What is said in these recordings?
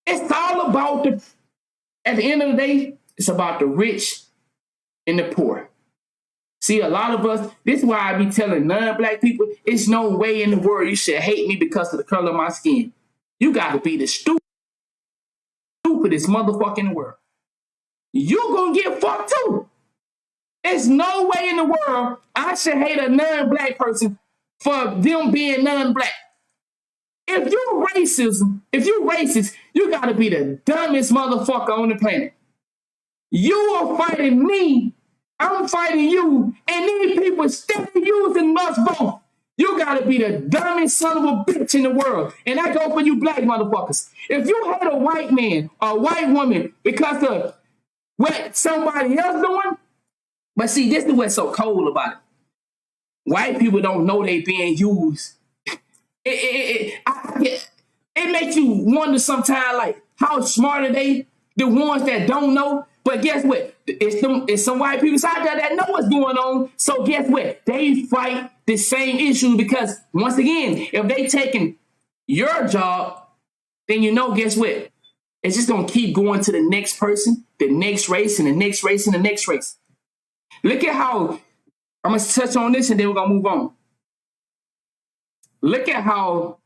It's all about at the end of the day, it's about the rich and the poor. See, a lot of us, this is why I be telling non-black people, it's no way in the world you should hate me because of the color of my skin. You got to be the stupidest motherfucker in the world. You gonna get fucked too. There's no way in the world I should hate a non-black person for them being non-black. If you're racist, you gotta be the dumbest motherfucker on the planet. You are fighting me, I'm fighting you, and these people still using us both. You gotta be the dumbest son of a bitch in the world. And I go for you black motherfuckers. If you hate a white man or a white woman because of what somebody else doing, but see, this is what's so cold about it. White people don't know they being used. It makes you wonder sometimes, like, how smart are they, the ones that don't know? But guess what? It's some white people out there that know what's going on. So guess what? They fight the same issue because, once again, if they taking your job, then guess what? It's just going to keep going to the next person, the next race, and the next race, and the next race. Look at how, I'm going to touch on this and then we're going to move on. Look at how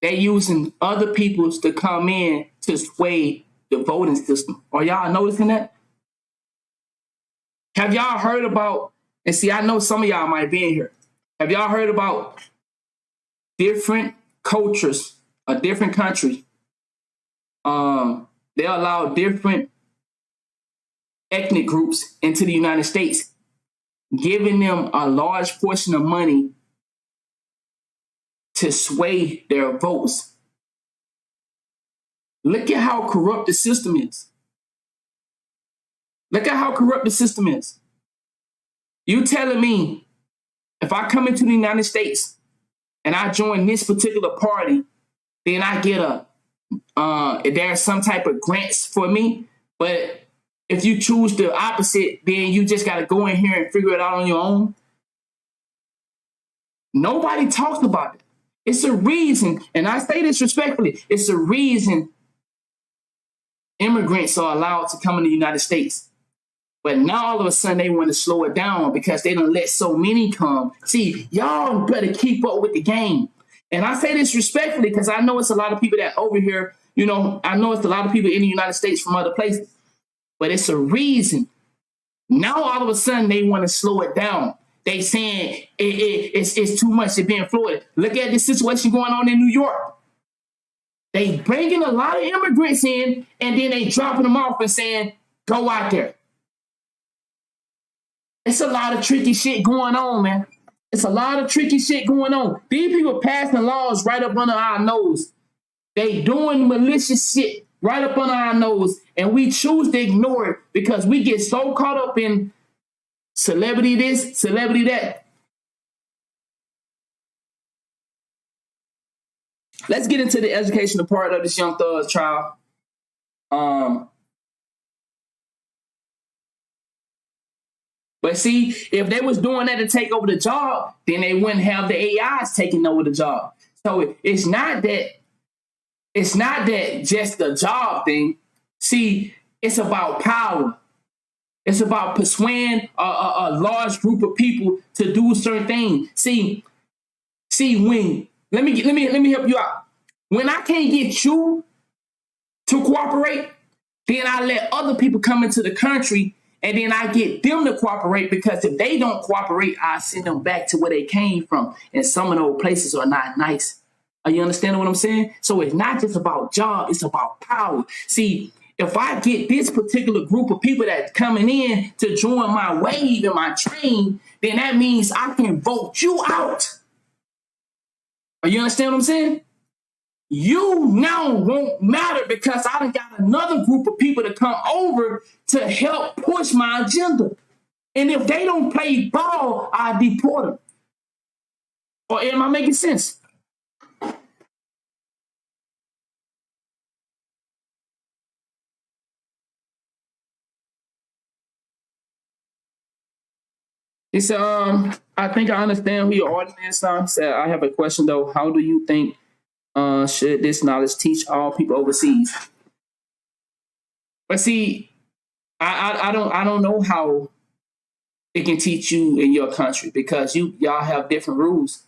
they using other peoples to come in to sway the voting system. Are y'all noticing that? Have y'all heard about, and see, I know some of y'all might be in here. Have y'all heard about different cultures, a different country? They allow different ethnic groups into the United States, giving them a large portion of money to sway their votes. Look at how corrupt the system is. Look at how corrupt the system is. You telling me if I come into the United States and I join this particular party, then I get there's some type of grants for me, but if you choose the opposite, then you just got to go in here and figure it out on your own. Nobody talks about it. It's a reason, and I say this respectfully, it's a reason immigrants are allowed to come in the United States. But now all of a sudden they want to slow it down because they don't let so many come. See, y'all better keep up with the game. And I say this respectfully because I know it's a lot of people that over here, I know it's a lot of people in the United States from other places. But it's a reason. Now all of a sudden they want to slow it down. They saying it's too much to be in Florida. Look at this situation going on in New York. They bringing a lot of immigrants in, and then they dropping them off and saying, go out there. It's a lot of tricky shit going on, man. It's a lot of tricky shit going on. These people passing laws right up under our nose. They doing malicious shit right up under our nose, and we choose to ignore it because we get so caught up in celebrity this, celebrity that. Let's get into the educational part of this Young Thug's trial. But see, if they was doing that to take over the job, then they wouldn't have the AIs taking over the job. So it's not that just the job thing. See, it's about power. It's about persuading a large group of people to do certain things. See, when let me help you out. When I can't get you to cooperate, then I let other people come into the country, and then I get them to cooperate, because if they don't cooperate, I send them back to where they came from. And some of those places are not nice. Are you understanding what I'm saying? So it's not just about job, it's about power. See, if I get this particular group of people that's coming in to join my wave and my train, then that means I can vote you out. Are you understand what I'm saying? You now won't matter because I done got another group of people to come over to help push my agenda. And if they don't play ball, I deport them. Or am I making sense? He said, I think I understand who your audience is. He said, I have a question though. How do you think Should this knowledge teach all people overseas? But see, I don't know how it can teach you in your country because y'all have different rules.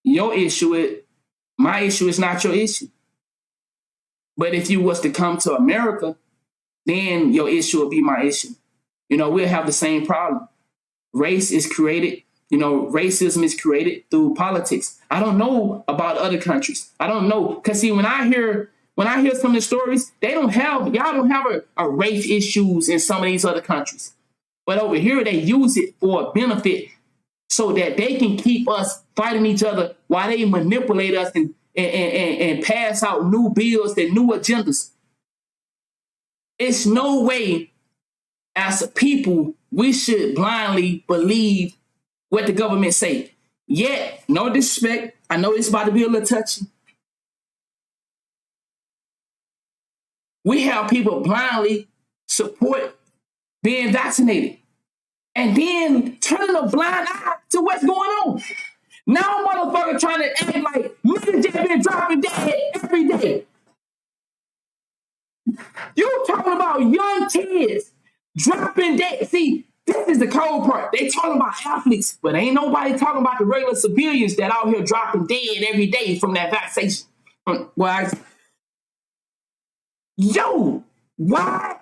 Your issue is my issue is not your issue. But if you was to come to America, then your issue will be my issue. We'll have the same problem. Race is created, racism is created through politics. I don't know about other countries. I don't know. Because see, when I hear some of the stories, y'all don't have a race issues in some of these other countries. But over here, they use it for a benefit so that they can keep us fighting each other while they manipulate us and pass out new bills and new agendas. It's no way as a people we should blindly believe what the government say. Yet, no disrespect, I know it's about to be a little touchy. We have people blindly support being vaccinated and then turning a blind eye to what's going on. Now motherfucker trying to act like niggas just been dropping dead every day. You talking about young kids dropping dead. See, this is the cold part. They talking about athletes, but ain't nobody talking about the regular civilians that out here dropping dead every day from that vaccination. Why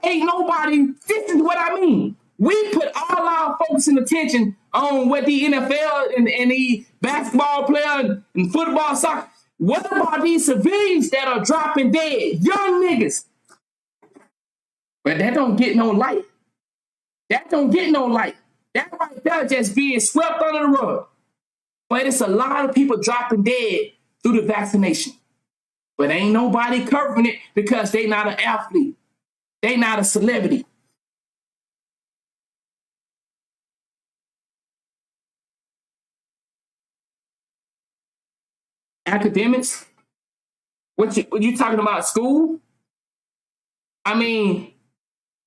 ain't nobody, this is what I mean. We put all our focus and attention on what the NFL and the basketball player and football, soccer. What about these civilians that are dropping dead? Young niggas. But that don't get no light. That don't get no light. That right there just being swept under the rug. But it's a lot of people dropping dead through the vaccination. But ain't nobody covering it because they not an athlete. They not a celebrity. Academics? What you talking about? School? I mean,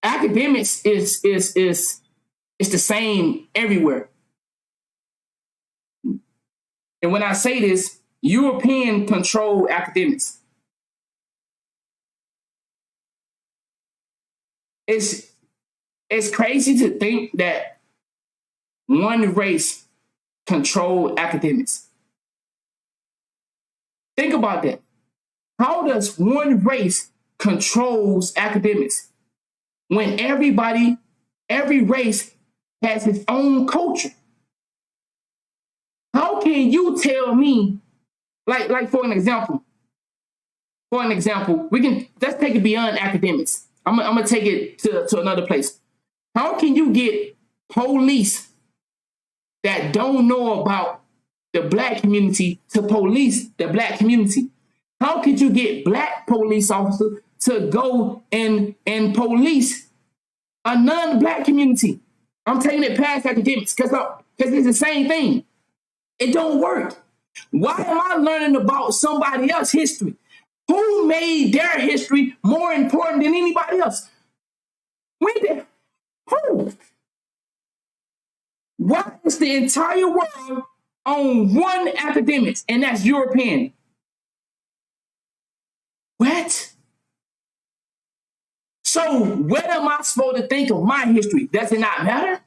academics is the same everywhere. And when I say this, European control academics. It's crazy to think that one race controlled academics. Think about that. How does one race controls academics when every race has its own culture? How can you tell me, like for an example, let's take it beyond academics. I'm gonna take it to another place. How can you get police that don't know about the black community to police the black community? How could you get black police officers to go and police a non-black community? I'm taking it past academics because it's the same thing. It don't work. Why am I learning about somebody else's history? Who made their history more important than anybody else? Who? Why is the entire world on one academics, and that's European? What? So what am I supposed to think of my history? Does it not matter?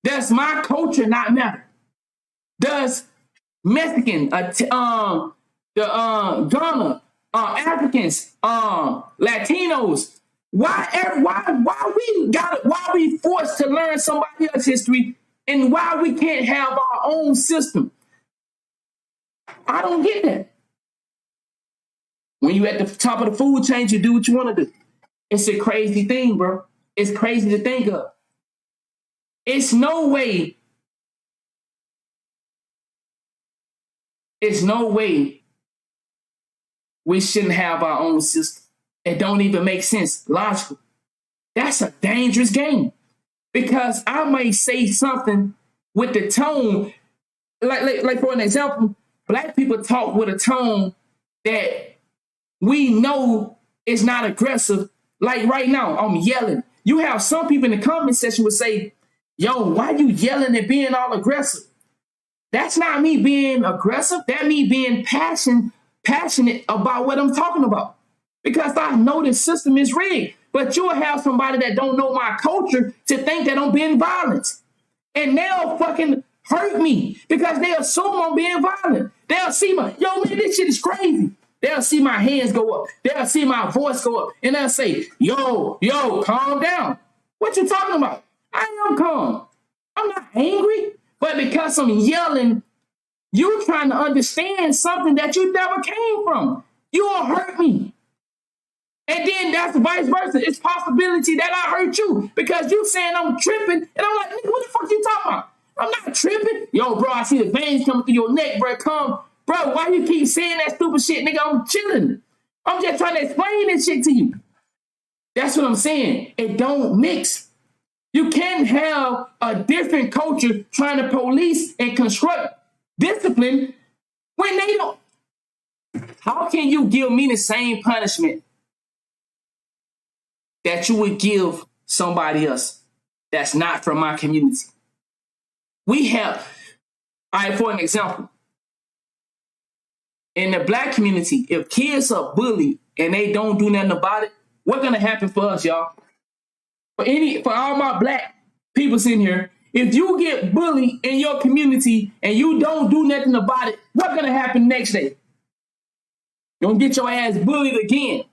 Does my culture not matter? Does Mexican, Ghana, Africans, Latinos, why we forced to learn somebody else's history and why we can't have our own system? I don't get that. When you at the top of the food chain, you do what you want to do. It's a crazy thing, bro. It's crazy to think of. It's no way we shouldn't have our own system. It don't even make sense logically. That's a dangerous game because I may say something with the tone, like for an example, black people talk with a tone that we know is not aggressive. Like right now, I'm yelling. You have some people in the comment section would say, yo, why you yelling and being all aggressive? That's not me being aggressive. That me being passionate about what I'm talking about. Because I know the system is rigged. But you'll have somebody that don't know my culture to think that I'm being violent. And they'll fucking hurt me because they assume I'm being violent. They'll see yo, man, this shit is crazy. They'll see my hands go up. They'll see my voice go up. And they'll say, yo, calm down. What you talking about? I am calm. I'm not angry. But because I'm yelling, you trying to understand something that you never came from. You'll hurt me. And then that's vice versa. It's possibility that I hurt you because you saying I'm tripping. And I'm like, nigga, what the fuck you talking about? I'm not tripping. Yo, bro, I see the veins coming through your neck, bro. Come. Bro, why you keep saying that stupid shit, nigga? I'm chilling. I'm just trying to explain this shit to you. That's what I'm saying. It don't mix. You can't have a different culture trying to police and construct discipline when they don't. How can you give me the same punishment that you would give somebody else that's not from my community? We have, all right, for an example, in the black community, if kids are bullied and they don't do nothing about it, what's gonna happen for us, y'all? For all my black people sitting here, if you get bullied in your community and you don't do nothing about it, what's gonna happen next day? You're gonna get your ass bullied again.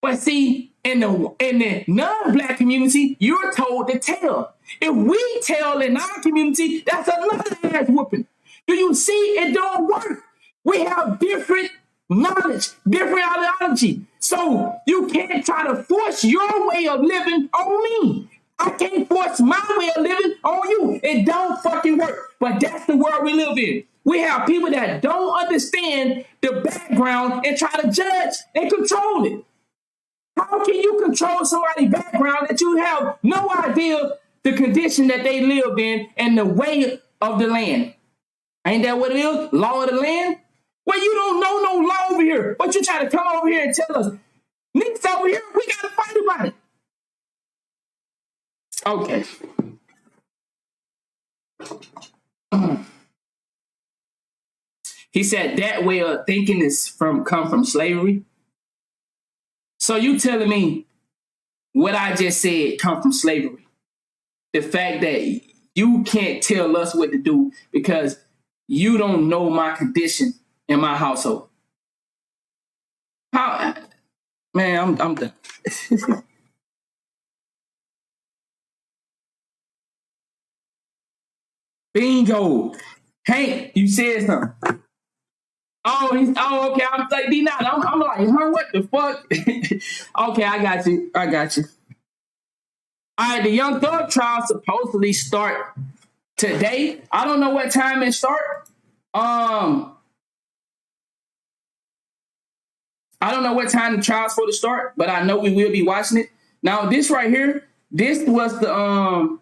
But see, in the non-black community, you're told to tell. If we tell in our community, that's another ass whooping. Do you see? It don't work. We have different knowledge, different ideology. So you can't try to force your way of living on me. I can't force my way of living on you. It don't fucking work. But that's the world we live in. We have people that don't understand the background and try to judge and control it. How can you control somebody's background that you have no idea the condition that they lived in and the way of the land? Ain't that what it is? Law of the land? Well, you don't know no law over here, but you try to come over here and tell us, niggas over here, we got to fight about it. Okay. He said that way of thinking is come from slavery. So you telling me what I just said come from slavery? The fact that you can't tell us what to do because you don't know my condition in my household. How, man, I'm done. Bingo. Hank, you said something. Oh, okay. I'm like, I'm like, huh, what the fuck? Okay, I got you. All right, the Young Thug trial supposedly start today. I don't know what time it start. I don't know what time the trial's supposed to start, but I know we will be watching it. Now, this right here, this was the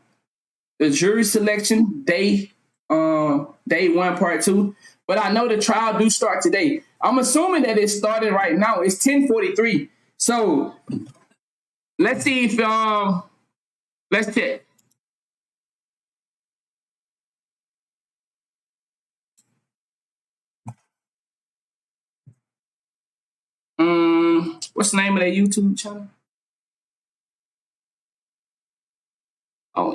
jury selection day 1, part 2. But I know the trial do start today. I'm assuming that it started right now. It's 10:43. So let's see if let's check. What's the name of that YouTube channel? Oh,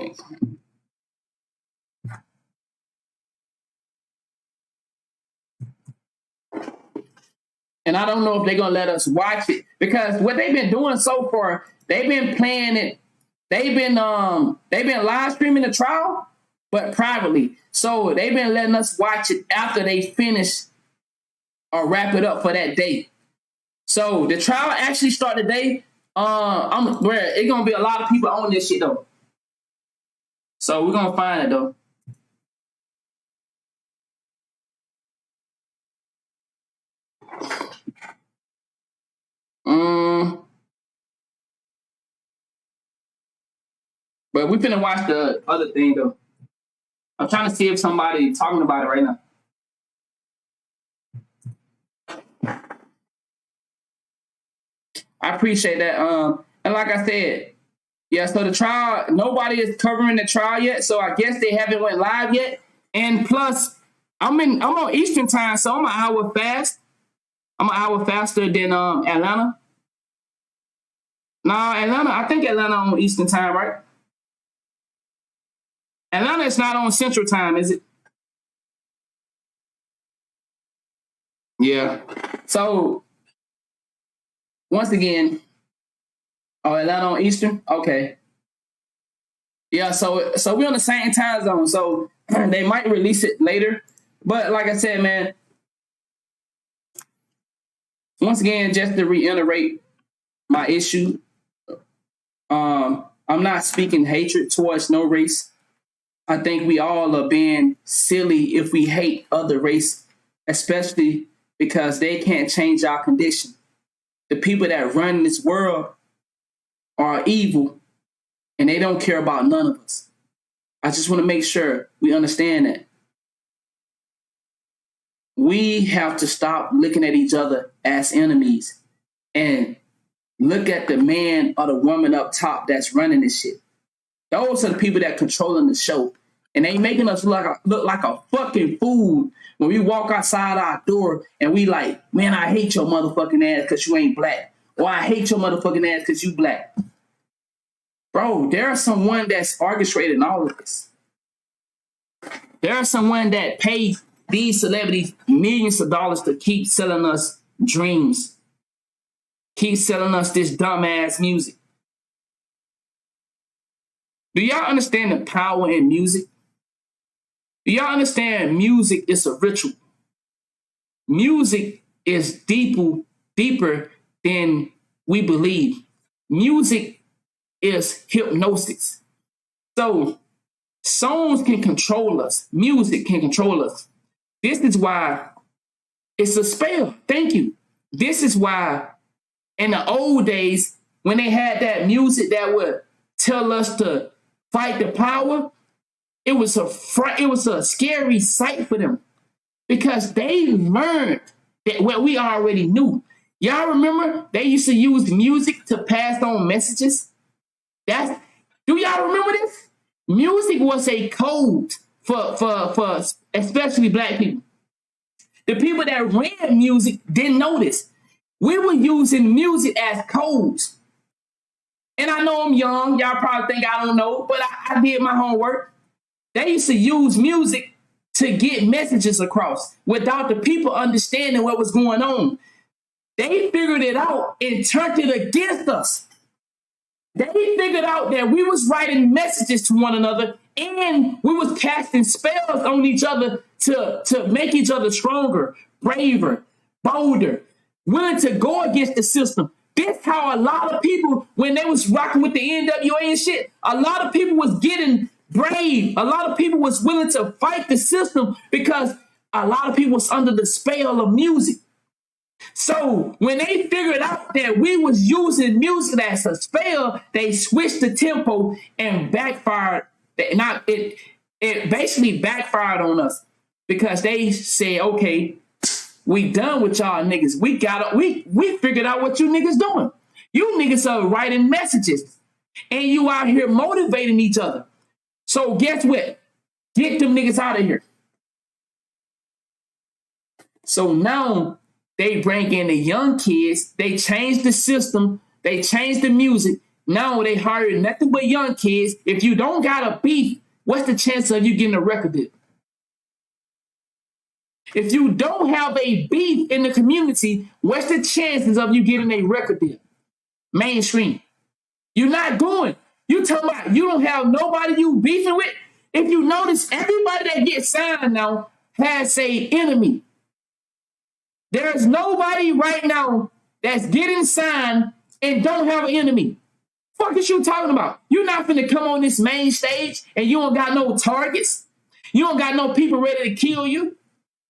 and I don't know if they're gonna let us watch it because what they've been doing so far, they've been playing it. They've been live streaming the trial, but privately. So they've been letting us watch it after they finish or wrap it up for that day. So the trial actually started today. It's gonna be a lot of people on this shit though. So we're gonna find it though. But we finna watch the other thing though. I'm trying to see if somebody talking about it right now. I appreciate that. And like I said, yeah, so the trial, nobody is covering the trial yet. So I guess they haven't went live yet. And plus, I'm on Eastern time, so I'm an hour fast. I'm an hour faster than Atlanta. Nah, Atlanta. I think Atlanta on Eastern time, right? Atlanta is not on Central time, is it? Yeah. So once again, oh, Atlanta on Eastern. Okay. Yeah. So we're on the same time zone. So they might release it later, but like I said, man. Once again, just to reiterate my issue, I'm not speaking hatred towards no race. I think we all are being silly if we hate other race, especially because they can't change our condition. The people that run this world are evil and they don't care about none of us. I just want to make sure we understand that. We have to stop looking at each other as enemies and look at the man or the woman up top that's running this shit. Those are the people that controlling the show. And they making us look like a fucking fool when we walk outside our door and we like, man, I hate your motherfucking ass because you ain't black. Or I hate your motherfucking ass because you black. Bro, there's someone that's orchestrating all of this. There's someone that paid these celebrities millions of dollars to keep selling us dreams. Keep selling us this dumbass music. Do y'all understand the power in music? Do y'all understand music is a ritual? Music is deeper than we believe. Music is hypnosis. So songs can control us. Music can control us. This is why it's a spell. Thank you. This is why in the old days, when they had that music that would tell us to fight the power, it was a scary sight for them because they learned that what we already knew. Y'all remember they used to use music to pass on messages? Do y'all remember this? Music was a code for especially black people. The people that read music didn't know this. We were using music as codes. And I know I'm young. Y'all probably think I don't know, but I did my homework. They used to use music to get messages across without the people understanding what was going on. They figured it out and turned it against us. They figured out that we was writing messages to one another and we was casting spells on each other to make each other stronger, braver, bolder, willing to go against the system. This how a lot of people, when they was rocking with the NWA and shit, a lot of people was getting brave. A lot of people was willing to fight the system because a lot of people was under the spell of music. So when they figured out that we was using music as a spell, they switched the tempo and backfired. It basically backfired on us because they said, okay, we done with y'all niggas. We figured out what you niggas doing. You niggas are writing messages and you out here motivating each other. So guess what? Get them niggas out of here. So now they bring in the young kids. They change the system. They change the music. Now they hire nothing but young kids. If you don't got a beef, what's the chance of you getting a record deal? If you don't have a beef in the community, what's the chances of you getting a record deal? Mainstream. You're not going. You talking about you don't have nobody you beefing with? If you notice, everybody that gets signed now has a enemy. There's nobody right now that's getting signed and don't have an enemy. Fuck is you talking about? You're not finna come on this main stage and you don't got no targets. You don't got no people ready to kill you.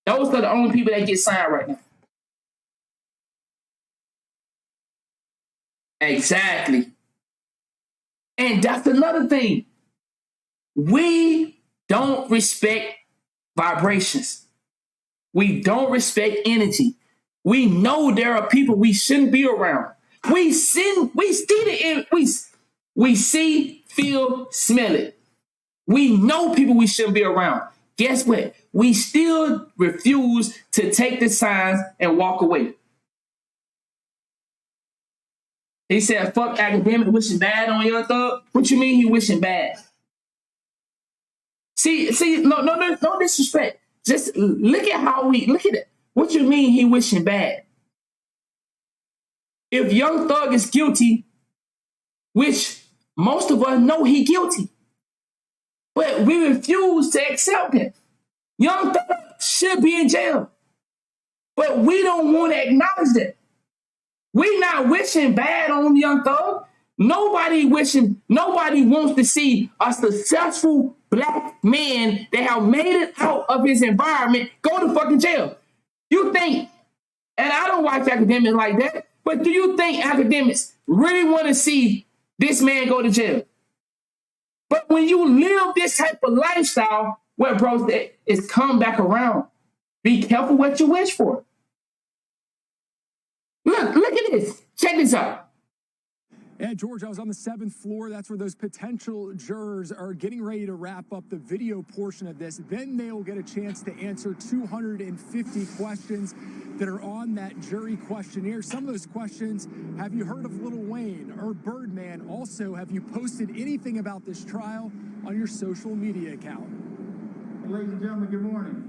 Those are the only people that get signed right now. Exactly. And that's another thing. We don't respect vibrations. We don't respect energy. We know there are people we shouldn't be around. We see, feel, smell it. We know people we shouldn't be around. Guess what? We still refuse to take the signs and walk away. He said, fuck academic wishing bad on Young Thug. What you mean he wishing bad? See, no disrespect. Just look at look at it. What you mean he wishing bad? If Young Thug is guilty, which most of us know he guilty, but we refuse to accept it. Young Thug should be in jail, but we don't want to acknowledge that. We not wishing bad on Young Thug. Nobody wants to see a successful black man that have made it out of his environment go to fucking jail. You think, and I don't watch academics like that, but do you think academics really want to see this man go to jail? But when you live this type of lifestyle, well, bro, it's come back around. Be careful what you wish for. Look at this. Check this out. Yeah, George, I was on the 7th floor. That's where those potential jurors are getting ready to wrap up the video portion of this. Then they will get a chance to answer 250 questions that are on that jury questionnaire. Some of those questions, have you heard of Lil Wayne or Birdman? Also, have you posted anything about this trial on your social media account? Ladies and gentlemen, good morning.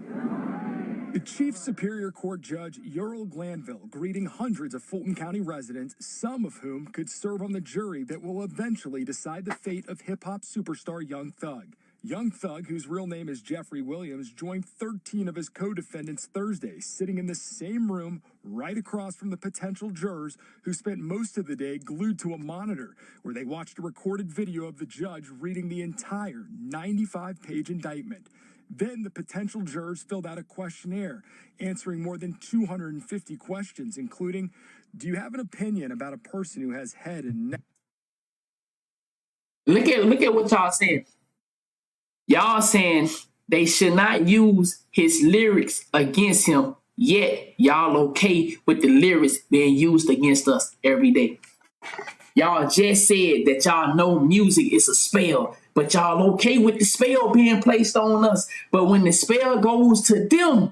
The Chief Superior Court Judge Ural Glanville greeting hundreds of Fulton County residents, some of whom could serve on the jury that will eventually decide the fate of hip-hop superstar Young Thug. Young Thug, whose real name is Jeffery Williams, joined 13 of his co-defendants Thursday, sitting in the same room right across from the potential jurors who spent most of the day glued to a monitor, where they watched a recorded video of the judge reading the entire 95-page indictment. Then the potential jurors filled out a questionnaire, answering more than 250 questions, including, do you have an opinion about a person who has head and neck? Look at what y'all saying. Y'all saying they should not use his lyrics against him, yet y'all okay with the lyrics being used against us every day. Y'all just said that y'all know music is a spell, but y'all okay with the spell being placed on us. But when the spell goes to them,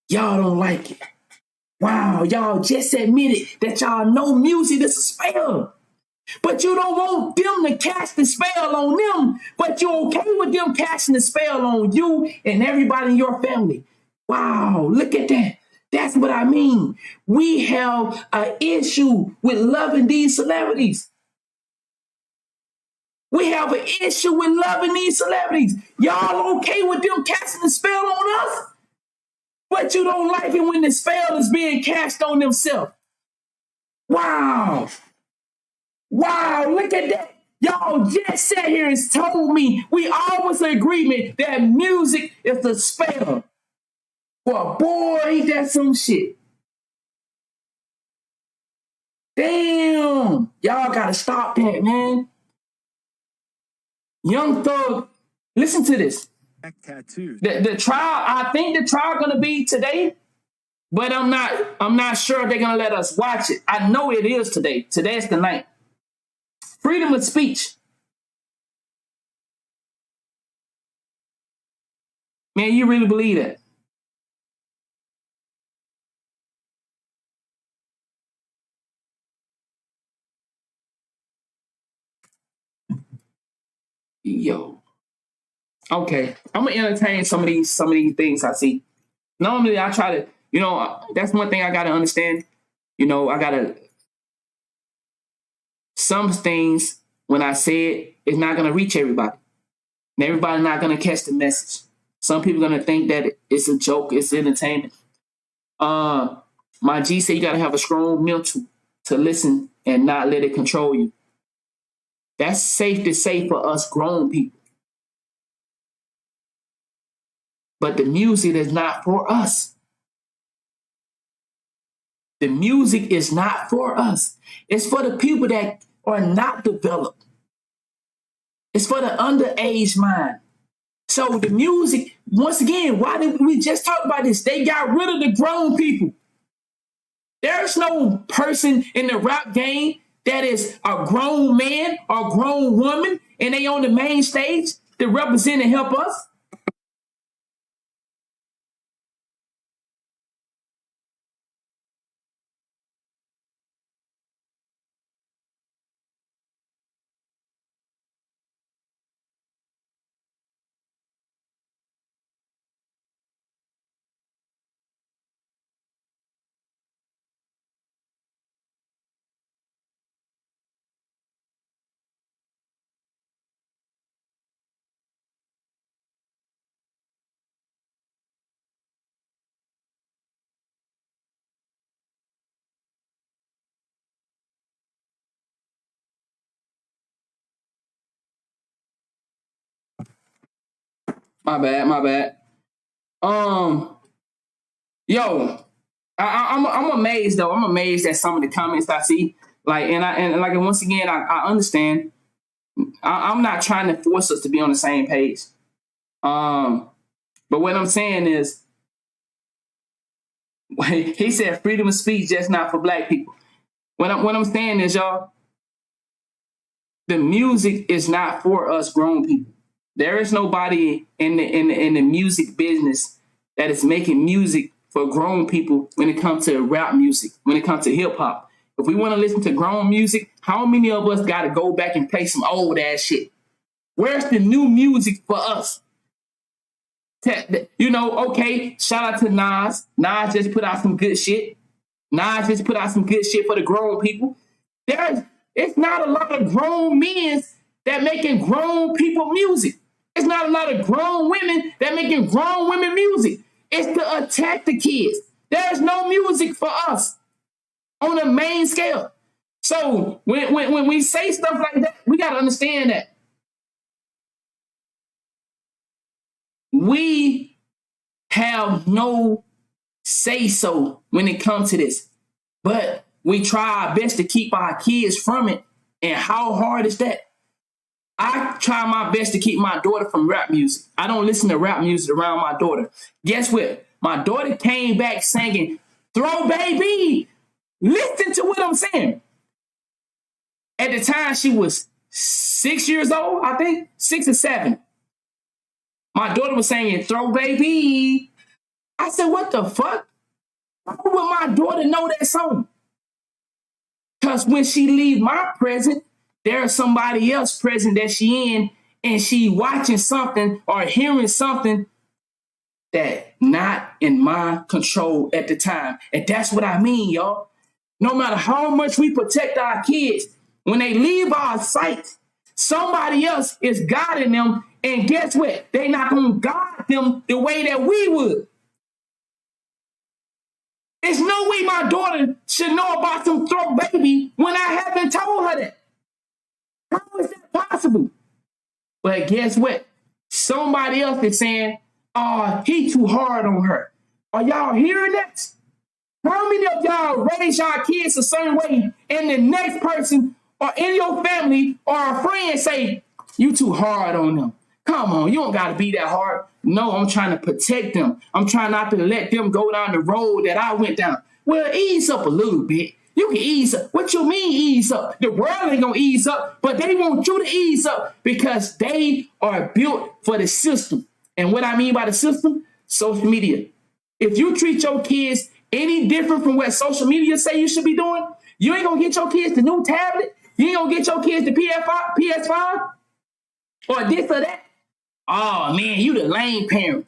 y'all don't like it. Wow, y'all just admitted that y'all know music is a spell. But you don't want them to cast the spell on them, but you're okay with them casting the spell on you and everybody in your family. Wow, look at that. That's what I mean. We have an issue with loving these celebrities. We have an issue with loving these celebrities. Y'all okay with them casting the spell on us? But you don't like it when the spell is being cast on themselves. Wow. Wow, look at that. Y'all just sat here and told me we all was in agreement that music is the spell. Well, boy, ain't that some shit. Damn. Y'all gotta stop that, man. Young Thug, listen to this. Tattoos. The trial, I think the trial gonna be today, but I'm not sure they're gonna let us watch it. I know it is today. Today's the night. Freedom of speech. Man, you really believe that? Yo. Okay. I'm gonna entertain some of these things I see. Normally I try to, that's one thing I gotta understand. Some things when I say it, it's not gonna reach everybody. And everybody's not gonna catch the message. Some people are gonna think that it's a joke, it's entertainment. My G said you gotta have a strong mental to listen and not let it control you. That's safe to say for us grown people. But the music is not for us. The music is not for us. It's for the people that are not developed. It's for the underage mind. So the music, once again, why did we just talk about this? They got rid of the grown people. There's no person in the rap game that is a grown man or grown woman and they on the main stage to represent and help us. My bad, my bad. Yo, I'm amazed though. I'm amazed at some of the comments I see. Like, and like once again, I understand. I'm not trying to force us to be on the same page. But what I'm saying is, he said freedom of speech just not for black people. What I'm saying is, y'all, the music is not for us grown people. There is nobody in the music business that is making music for grown people when it comes to rap music, when it comes to hip hop. If we want to listen to grown music, how many of us got to go back and play some old ass shit? Where's the new music for us? You know, okay, shout out to Nas. Nas just put out some good shit. Nas just put out some good shit for the grown people. It's not a lot of grown men that making grown people music. It's not a lot of grown women that making grown women music. It's to attack the kids. There's no music for us on a main scale. So when we say stuff like that, we got to understand that we have no say so when it comes to this. But we try our best to keep our kids from it. And how hard is that? I try my best to keep my daughter from rap music. I don't listen to rap music around my daughter. Guess what? My daughter came back singing, "Throw Baby." Listen to what I'm saying. At the time, she was 6 years old, I think, 6 or 7. My daughter was saying, "Throw Baby." I said, what the fuck? How would my daughter know that song? Because when she leave my present, there's somebody else present that she in, and she watching something or hearing something that not in my control at the time. And that's what I mean, y'all. No matter how much we protect our kids, when they leave our sight, somebody else is guiding them. And guess what? They're not going to guide them the way that we would. There's no way my daughter should know about some "Throw Baby" when I haven't told her that. How is that possible? But guess what? Somebody else is saying, "Oh, he too hard on her." Are y'all hearing that? How many of y'all raise y'all kids a certain way and the next person or in your family or a friend say, "You too hard on them"? Come on, you don't got to be that hard. No, I'm trying to protect them. I'm trying not to let them go down the road that I went down. Well, ease up a little bit. You can ease up. What you mean ease up? The world ain't going to ease up, but they want you to ease up because they are built for the system. And what I mean by the system, social media. If you treat your kids any different from what social media say you should be doing, you ain't going to get your kids the new tablet. You ain't going to get your kids the PS5 or this or that. Oh, man, you the lame parent.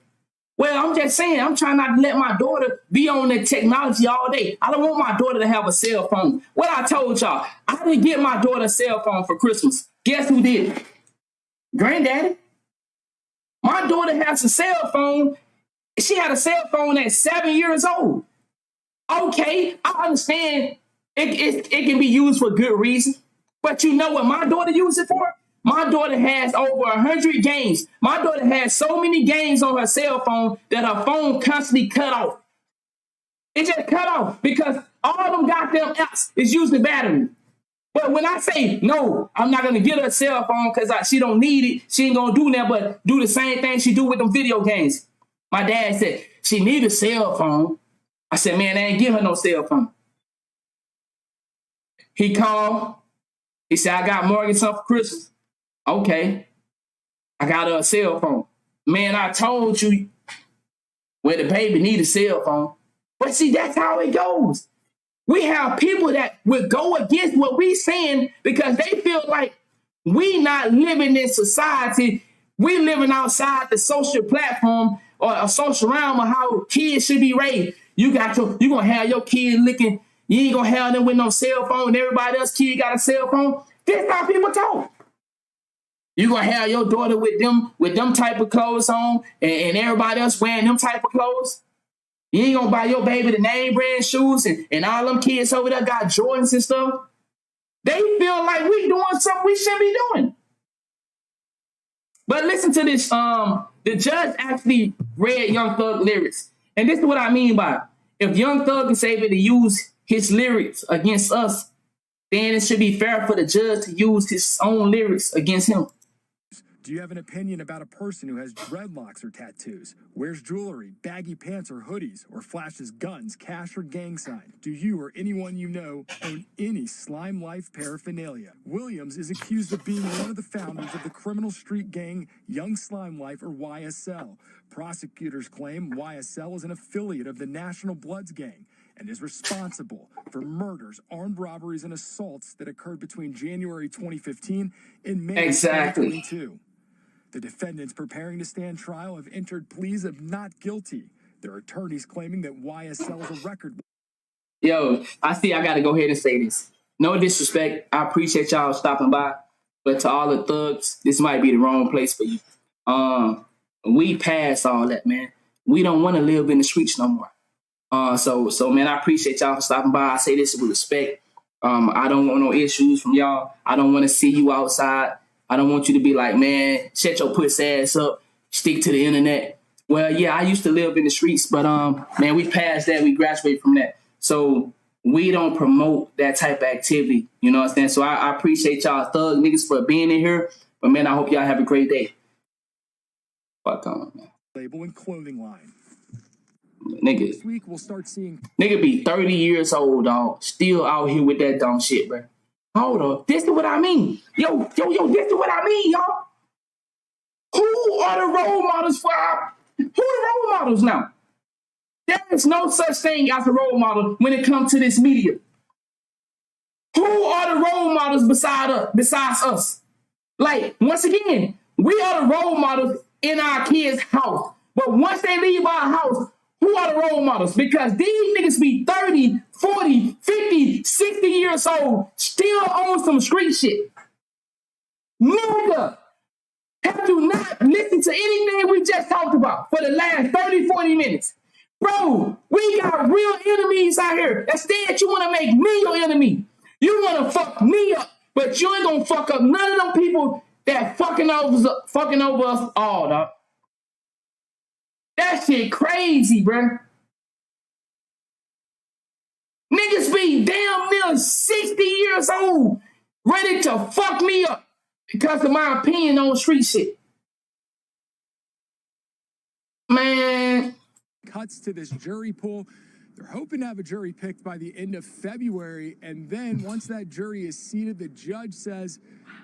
Well, I'm just saying, I'm trying not to let my daughter be on the technology all day. I don't want my daughter to have a cell phone. What I told y'all, I didn't get my daughter a cell phone for Christmas. Guess who did it? Granddaddy. My daughter has a cell phone. She had a cell phone at 7 years old. Okay, I understand it can be used for good reason. But you know what my daughter used it for? My daughter has over 100 games. My daughter has so many games on her cell phone that her phone constantly cut off. It just cut off because all them goddamn apps is using battery. But when I say, no, I'm not going to get her a cell phone because she don't need it. She ain't going to do that but do the same thing she do with them video games. My dad said, she need a cell phone. I said, man, I ain't give her no cell phone. He called. He said, I got Morgan something for Christmas. Okay, I got her a cell phone. Man, I told you where the baby need a cell phone. But see, that's how it goes. We have people that will go against what we saying because they feel like we not living in society. We living outside the social platform or a social realm of how kids should be raised. You gonna have your kid licking. You ain't gonna have them with no cell phone. And everybody else kid got a cell phone. This how people talk. You gonna have your daughter with them type of clothes on and everybody else wearing them type of clothes. You ain't gonna buy your baby the name brand shoes and all them kids over there got Jordans and stuff. They feel like we doing something we shouldn't be doing. But listen to this The judge actually read Young Thug lyrics. And this is what I mean by if Young Thug is able to use his lyrics against us, then it should be fair for the judge to use his own lyrics against him. Do you have an opinion about a person who has dreadlocks or tattoos, wears jewelry, baggy pants or hoodies, or flashes guns, cash, or gang sign? Do you or anyone you know own any Slime Life paraphernalia? Williams is accused of being one of the founders of the criminal street gang Young Slime Life, or YSL. Prosecutors claim YSL is an affiliate of the National Bloods gang and is responsible for murders, armed robberies, and assaults that occurred between January 2015 and May 2022. The defendants preparing to stand trial have entered pleas of not guilty. Their attorneys claiming that YSL is a record. Yo, I got to go ahead and say this. No disrespect. I appreciate y'all stopping by. But to all the thugs, this might be the wrong place for you. We passed all that, man. We don't want to live in the streets no more. So man, I appreciate y'all for stopping by. I say this with respect. I don't want no issues from y'all. I don't want to see you outside. I don't want you to be like, man, shut your pussy ass up, stick to the internet. Well, yeah, I used to live in the streets, but man, we passed that. We graduated from that. So we don't promote that type of activity. You know what I'm saying? So I appreciate y'all thug niggas for being in here. But man, I hope y'all have a great day. Fuck on, man. Label and clothing line. Nigga. This week we'll start seeing nigga be 30 years old, dog. Still out here with that dumb shit, bro. Hold up. This is what I mean. Yo, this is what I mean, y'all. Who are the role models for who are the role models now? There is no such thing as a role model when it comes to this media. Who are the role models besides us? Like, once again, we are the role models in our kids' house. But once they leave our house, who are the role models? Because these niggas be 30, 40, 50, 60 years old, still on some street shit. Nigga, have you not listened to anything we just talked about for the last 30, 40 minutes? Bro, we got real enemies out here. Instead, you want to make me your enemy. You want to fuck me up, but you ain't going to fuck up none of them people that fucking over us all, dog. That shit crazy, bro. Niggas be damn near 60 years old, ready to fuck me up because of my opinion on street shit. Man. Cuts to this jury pool. They're hoping to have a jury picked by the end of February. And then once that jury is seated, the judge says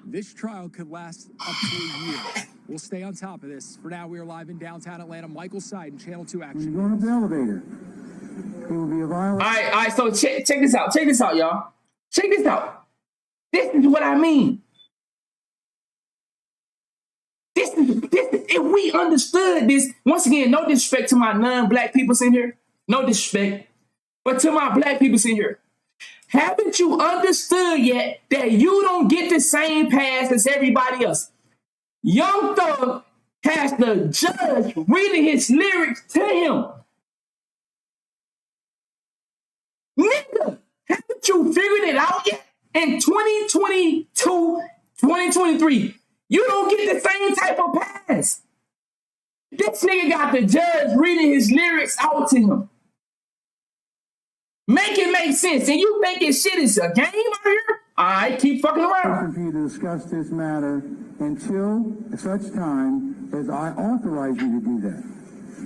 this trial could last up to a year. We'll stay on top of this. For now, we are live in downtown Atlanta. Michael Seiden, Channel 2 Action. You're going up the elevator. It will be a violation. All right, so check this out. Check this out, y'all. Check this out. This is what I mean. This is if we understood this, once again, no disrespect to my non-black peoples in here. No disrespect. But to my black peoples in here. Haven't you understood yet that you don't get the same pass as everybody else? Young Thug has the judge reading his lyrics to him. Nigga, haven't you figured it out yet? In 2022, 2023, you don't get the same type of pass. This nigga got the judge reading his lyrics out to him. Make it make sense. And you thinking shit is a game out here? All right, keep fucking around. For you to discuss this matter until such time as I authorize you to do that.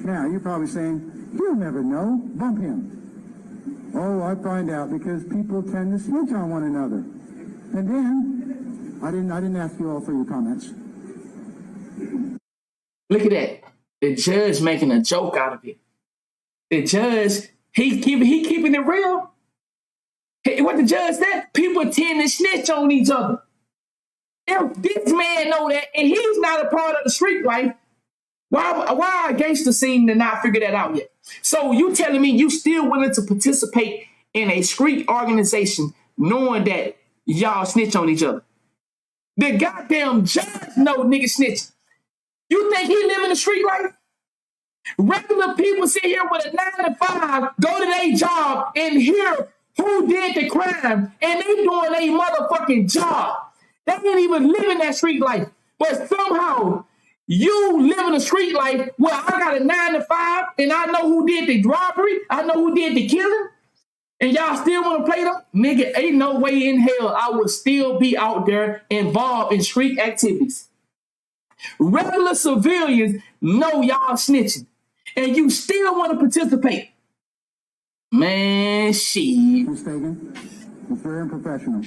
Now, you're probably saying, you'll never know. Bump him. Oh, I find out because people tend to switch on one another. And then, I didn't ask you all for your comments. Look at that. The judge making a joke out of it. The judge, he keeping it real. What the judge said, people tend to snitch on each other. If this man know that, and he's not a part of the street life, why gangster seem to not figure that out yet? So you telling me you still willing to participate in a street organization knowing that y'all snitch on each other? The goddamn judge know niggas snitch. You think he live in the street life? Regular people sit here with a 9 to 5, go to their job and hear who did the crime, and they doing their motherfucking job. They ain't even living that street life. But somehow, You living a street life where I got a 9 to 5 and I know who did the robbery, I know who did the killing, and y'all still want to play them? Nigga, ain't no way in hell I would still be out there involved in street activities. Regular civilians know y'all snitching, and you still want to participate. Man, shit. Mistaken. It's very unprofessional.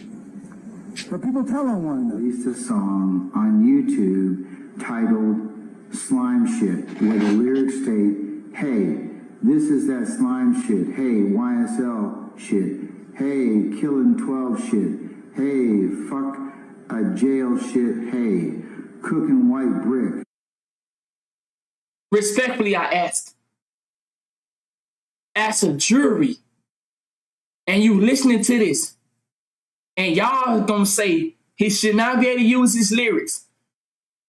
But people tell on one another. Released a song on YouTube titled Slime Shit, where the lyrics state, hey, this is that slime shit. Hey, YSL shit. Hey, killing 12 shit. Hey, fuck a jail shit. Hey, cooking white brick. Respectfully, I ask, as a jury, and you listening to this, and y'all gonna say he should not be able to use his lyrics.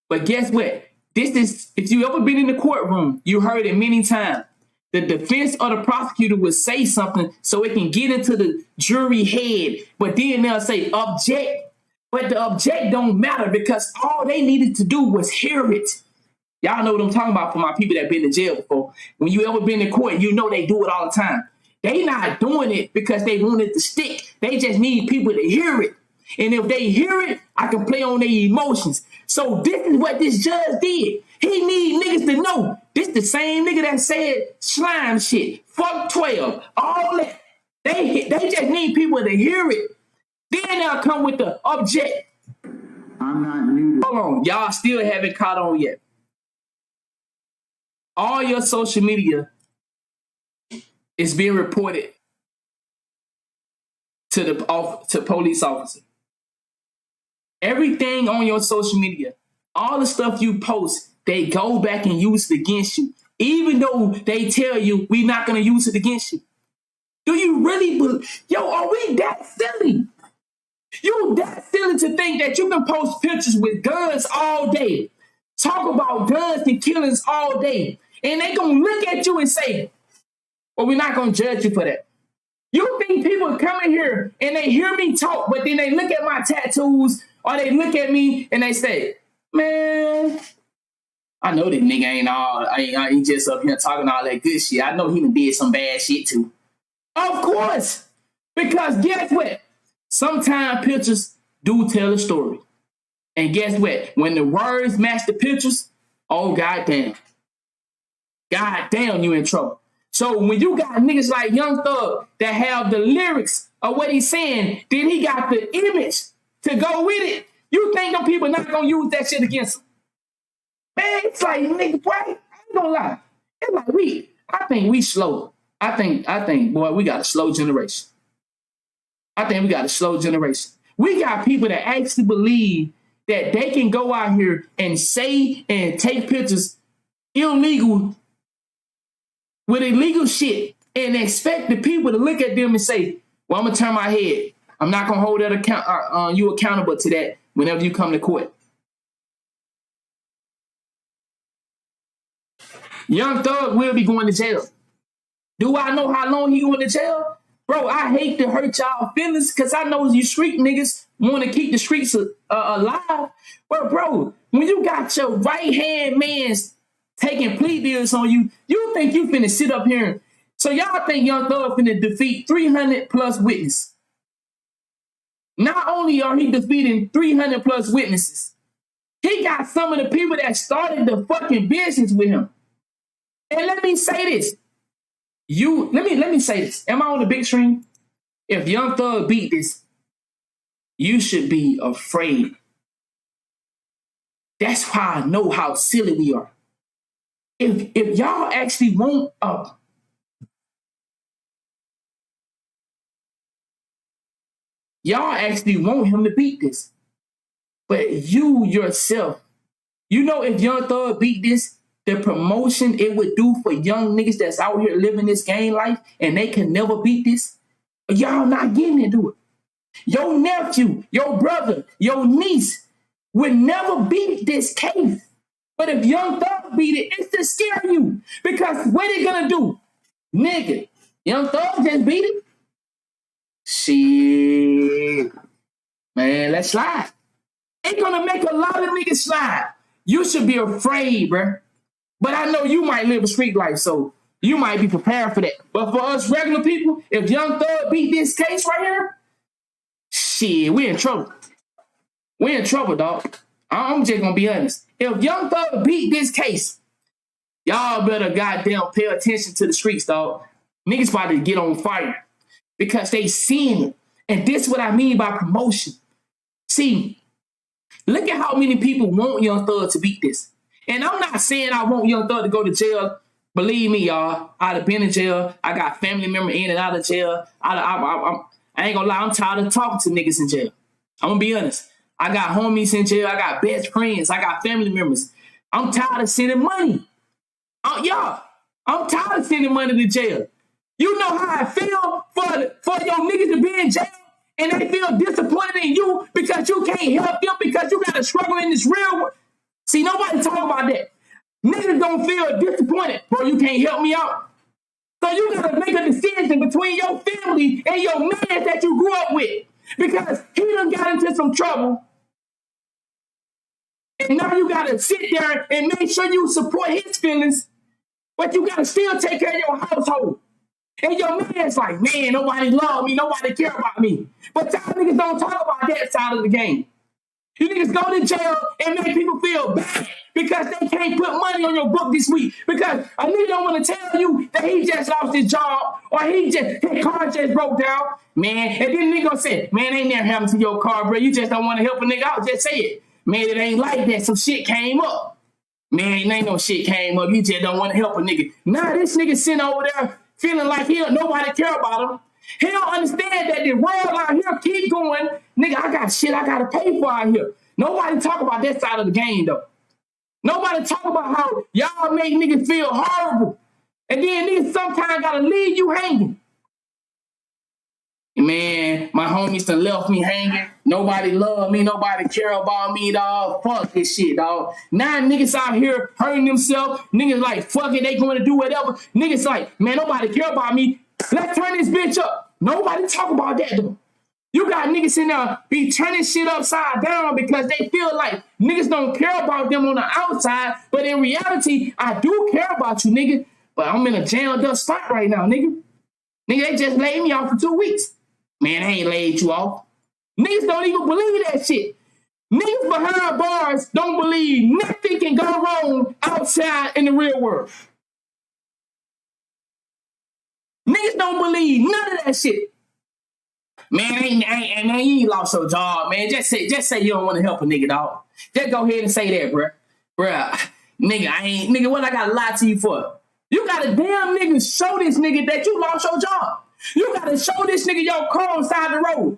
But guess what? This is, if you ever been in the courtroom, you heard it many times. The defense or the prosecutor will say something so it can get into the jury head, but then they'll say object. But the object don't matter because all they needed to do was hear it. Y'all know what I'm talking about for my people that been to jail before. When you ever been in court, you know they do it all the time. They not doing it because they want it to stick. They just need people to hear it. And if they hear it, I can play on their emotions. So this is what this judge did. He need niggas to know. This the same nigga that said slime shit, fuck 12, all that. They just need people to hear it. Then they'll come with the object. I'm not new to... Hold on, y'all still haven't caught on yet. All your social media is being reported to police officer. Everything on your social media, all the stuff you post, they go back and use it against you, even though they tell you we're not going to use it against you. Do you really believe? Yo, are we that silly? You that silly to think that you can post pictures with guns all day, talk about guns and killings all day, and they going to look at you and say, well, we're not going to judge you for that. You think people come in here and they hear me talk, but then they look at my tattoos or they look at me and they say, man, I know this nigga ain't just up here talking all that good shit. I know he done did some bad shit too. Of course, because guess what? Sometimes pictures do tell a story. And guess what? When the words match the pictures, oh, goddamn. Goddamn, you in trouble. So when you got niggas like Young Thug that have the lyrics of what he's saying, then he got the image to go with it. You think them people not gonna use that shit against him? Man, it's like, nigga, boy, I ain't gonna lie. It's like I think we slow. I think, boy, we got a slow generation. I think we got a slow generation. We got people that actually believe that they can go out here and say and take pictures illegal with illegal shit and expect the people to look at them and say, well, I'm going to turn my head. I'm not going to hold that you accountable to that whenever you come to court. Young Thug will be going to jail. Do I know how long he going to jail? Bro, I hate to hurt y'all feelings because I know you street niggas want to keep the streets alive. But bro, when you got your right-hand mans taking plea deals on you, you think you finna sit up here. So y'all think Young Thug finna defeat 300 plus witnesses. Not only are he defeating 300 plus witnesses, he got some of the people that started the fucking business with him. And let me say this. Let me say this. Am I on the big screen? If Young Thug beat this, you should be afraid. That's how I know how silly we are. If y'all actually want y'all actually want him to beat this, but you yourself, you know, if Young Thug beat this, the promotion it would do for young niggas that's out here living this game life and they can never beat this, y'all not getting into it. Your nephew, your brother, your niece would never beat this case. But if Young Thug beat it, it's to scare you. Because what they gonna do? Nigga, Young Thug just beat it? Shit. Man, let's slide. It's gonna make a lot of niggas slide. You should be afraid, bruh. But I know you might live a street life, so you might be prepared for that. But for us regular people, if Young Thug beat this case right here, shit, we in trouble. We in trouble, dog. I'm just gonna be honest. If Young Thug beat this case, y'all better goddamn pay attention to the streets, dog. Niggas about to get on fire because they seeing it. And this is what I mean by promotion. See, look at how many people want Young Thug to beat this. And I'm not saying I want Young Thug to go to jail. Believe me, y'all, I'd have been in jail. I got family members in and out of jail. I ain't gonna lie, I'm tired of talking to niggas in jail. I'm gonna be honest. I got homies in jail. I got best friends. I got family members. I'm tired of sending money. Y'all, I'm tired of sending money to jail. You know how I feel for your niggas to be in jail and they feel disappointed in you because you can't help them because you got to struggle in this real world. See, nobody talk about that. Niggas don't feel disappointed, bro. You can't help me out. So you got to make a decision between your family and your man that you grew up with because he done got into some trouble. And now you got to sit there and make sure you support his feelings, but you got to still take care of your household. And your man's like, man, nobody love me, nobody care about me. But y'all niggas don't talk about that side of the game. You niggas go to jail and make people feel bad because they can't put money on your book this week. Because a nigga don't want to tell you that he just lost his job or his car just broke down. Man, and then the nigga gonna say, man, ain't never happened to your car, bro. You just don't want to help a nigga out. Just say it. Man, it ain't like that. Some shit came up. Man, ain't no shit came up. You just don't want to help a nigga. Nah, this nigga sitting over there feeling like nobody care about him. He don't understand that the world out here keep going. Nigga, I got shit I gotta pay for out here. Nobody talk about that side of the game, though. Nobody talk about how y'all make niggas feel horrible. And then niggas sometimes gotta leave you hanging. Man, my homies done left me hanging. Nobody love me. Nobody care about me, dog. Fuck this shit, dog. Now niggas out here hurting themselves. Niggas like, fuck it, they going to do whatever. Niggas like, man, nobody care about me. Let's turn this bitch up. Nobody talk about that, though. You got niggas in there be turning shit upside down because they feel like niggas don't care about them on the outside. But in reality, I do care about you, nigga. But I'm in a jailed up spot right now, nigga. Nigga, they just laid me off for 2 weeks. Man, I ain't laid you off. Niggas don't even believe that shit. Niggas behind bars don't believe nothing can go wrong outside in the real world. Niggas don't believe none of that shit. Man, you ain't lost your job, man. Just say you don't want to help a nigga, dog. Just go ahead and say that, bruh. Nigga, what I gotta lie to you for? You gotta damn nigga show this nigga that you lost your job. You gotta show this nigga your car on the side of the road.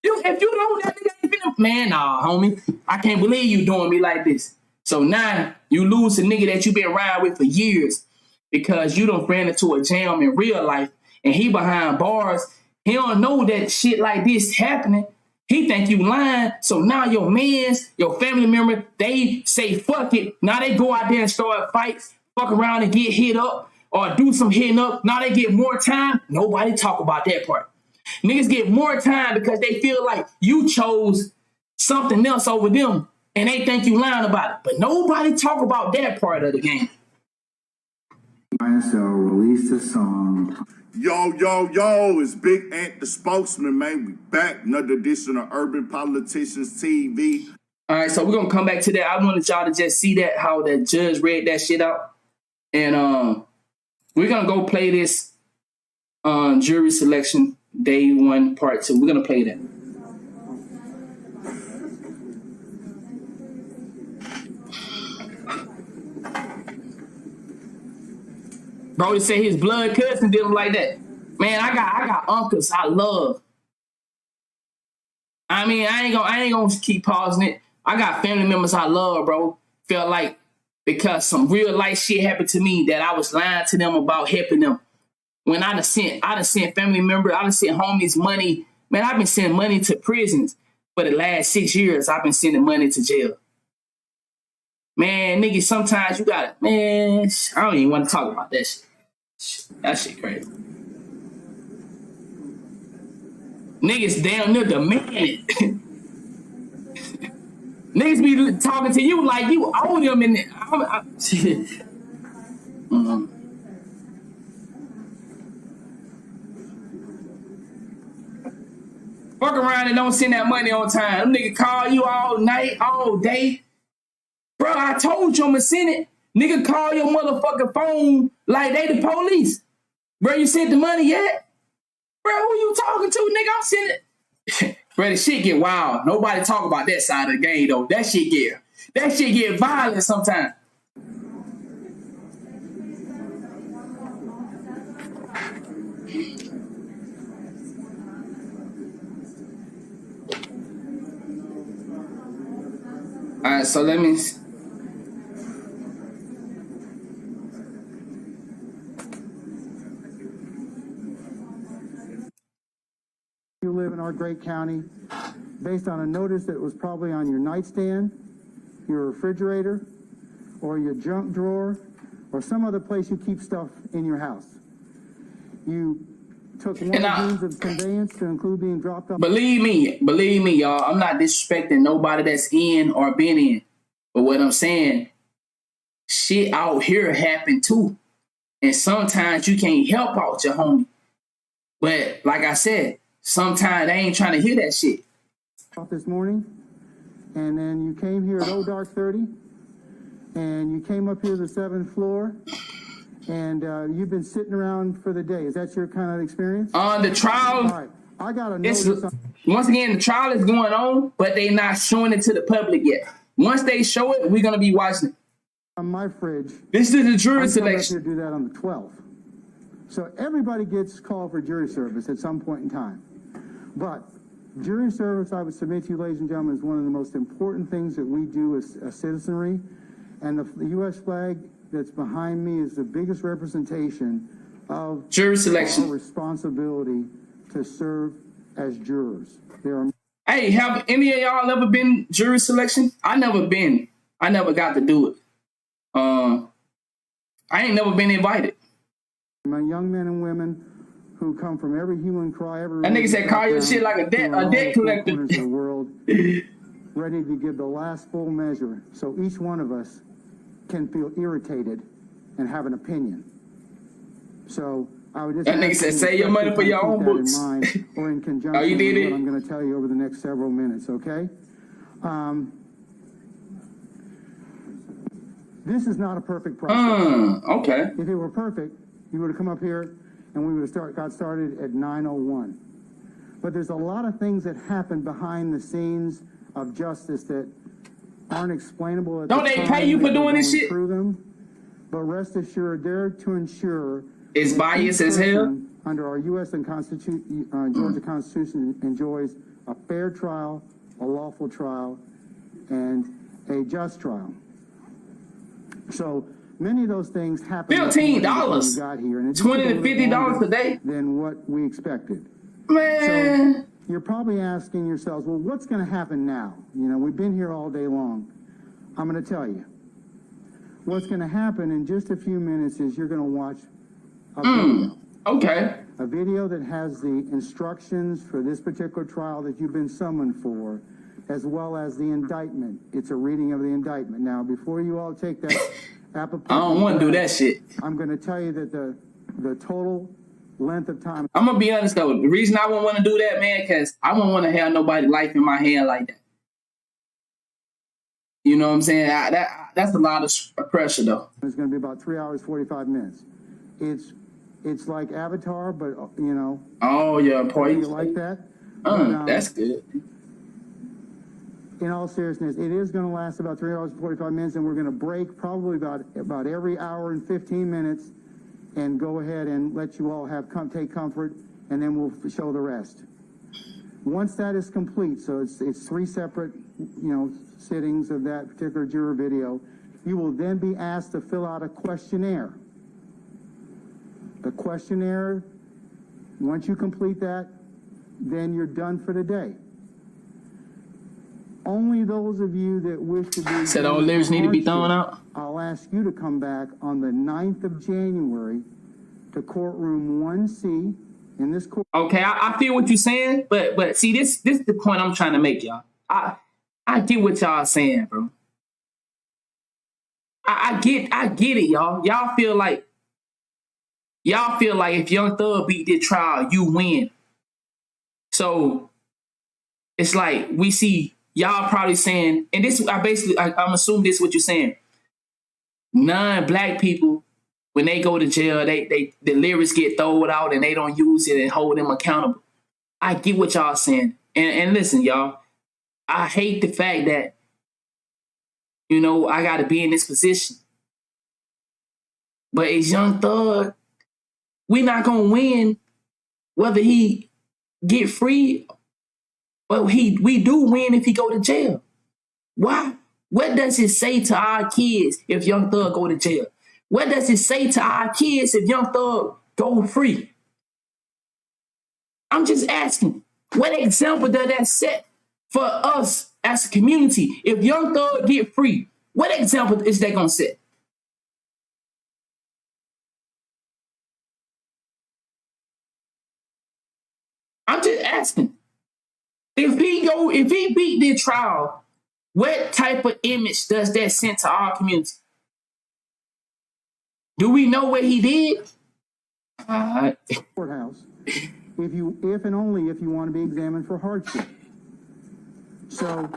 If you don't, that nigga ain't finna. Man, nah, homie. I can't believe you doing me like this. So now you lose a nigga that you been riding with for years because you done ran into a jam in real life and he behind bars. He don't know that shit like this happening. He think you lying. So now your mans, your family member, they say fuck it. Now they go out there and start fights, fuck around and get hit up. Or do some hitting up. Now they get more time. Nobody talk about that part. Niggas get more time because they feel like you chose something else over them and they think you lying about it. But nobody talk about that part of the game. YSL released a song. Yo, it's Big Ant the spokesman, man. We back. Another edition of Urban Politicians TV. All right, so we're going to come back to that. I wanted y'all to just see that, how the judge read that shit out. And we're going to go play this jury selection day 1, part 2. We're going to play that. Brody said his blood cousin did him like that. Man, I got uncles I love. I mean, I ain't gonna keep pausing it. I got family members I love, bro. Felt like because some real life shit happened to me that I was lying to them about helping them. When I done sent family members, I done sent homies money. Man, I've been sending money to prisons for the last 6 years. I've been sending money to jail. Man, nigga, sometimes you gotta, man, I don't even want to talk about that shit. That shit crazy. Niggas damn near demanded. Niggas be talking to you like you owe them, and shit. Fuck around and don't send that money on time. Them nigga call you all night, all day. Bro, I told you I'ma send it. Nigga call your motherfucking phone like they the police. Bro, you sent the money yet? Bro, who you talking to, nigga? I'm sending it. Bro, the shit get wild. Nobody talk about that side of the game, though. That shit get violent sometimes. All right, so let me... You live in our great county based on a notice that was probably on your nightstand, your refrigerator, or your junk drawer, or some other place you keep stuff in your house. You took one means of conveyance to include being dropped off. Believe me, y'all. I'm not disrespecting nobody that's in or been in. But what I'm saying, shit out here happen too. And sometimes you can't help out your homie. But like I said, sometimes they ain't trying to hear that shit. This morning, and then you came here at dark 30, and you came up here to the 7th floor, and you've been sitting around for the day. Is that your kind of experience? On the trial, all right. I got a notice. Once again, the trial is going on, but they're not showing it to the public yet. Once they show it, we're gonna be watching it. On my fridge. This is the jury selection. I'm going to do that on the 12th. So everybody gets called for jury service at some point in time. But jury service, I would submit to you, ladies and gentlemen, is one of the most important things that we do as a citizenry. And the U.S. flag that's behind me is the biggest representation of jury selection. Our responsibility to serve as jurors. Hey, have any of y'all ever been jury selection? I never been. I never got to do it. I ain't never been invited. My young men and women who come from every human cry, every that nigga said call your shit like a debt collector. Corners of the world, ready to give the last full measure, so each one of us can feel irritated and have an opinion. So I would just that nigga said save your money for your own books. Or in conjunction you did with it? what I'm going to tell you over the next several minutes. Okay. This is not a perfect process. Okay. If it were perfect, you would have come up here and we would have got started at 9:01. But there's a lot of things that happen behind the scenes of justice that aren't explainable. Don't they pay you for doing this shit? Through them. But rest assured, they're to ensure it's biased as hell. Under our U.S. and Georgia Constitution enjoys a fair trial, a lawful trial, and a just trial. So many of those things happen. $15, got here, and $20 to $50 a day. Than what we expected. Man, so you're probably asking yourselves, well, what's going to happen now? You know, we've been here all day long. I'm going to tell you. What's going to happen in just a few minutes is you're going to watch a video. Okay. A video that has the instructions for this particular trial that you've been summoned for, as well as the indictment. It's a reading of the indictment. Now, before you all take that application, I don't want to do that shit. I'm going to tell you that the total length of time. I'm going to be honest, though. The reason I won't want to do that, man, because I won't want to have nobody's life in my hand like that. You know what I'm saying? That's a lot of pressure, though. It's going to be about 3 hours, 45 minutes. It's like Avatar, but, you know. Oh, yeah, boy. You like that? That's good. In all seriousness, it is going to last about 3 hours and 45 minutes, and we're going to break probably about every hour and 15 minutes and go ahead and let you all take comfort, and then we'll show the rest. Once that is complete, so it's 3 separate, sittings of that particular juror video, you will then be asked to fill out a questionnaire. The questionnaire, once you complete that, then you're done for the day. Only those of you that wish to be... Said all lyrics need to be thrown out? I'll ask you to come back on the 9th of January to courtroom 1C in this court. Okay, I feel what you're saying, but see, this is the point I'm trying to make, y'all. I I get what y'all saying, bro. I get it, y'all. Y'all feel like if Young Thug beat this trial, you win. So it's like we see y'all probably saying, and this I'm assuming this is what you're saying. Non-black people, when they go to jail, the lyrics get thrown out and they don't use it and hold them accountable. I get what y'all saying. And listen, y'all, I hate the fact that, you know, I got to be in this position. But as Young Thug, we not going to win whether he get free, but we do win if he go to jail. Why? What does it say to our kids if Young Thug go to jail? What does it say to our kids if Young Thug go free? I'm just asking, what example does that set for us as a community? If Young Thug get free, what example is that gonna set? I'm just asking. If he beat the trial, what type of image does that send to our community? Do we know what he did? Courthouse, if and only if you want to be examined for hardship. So,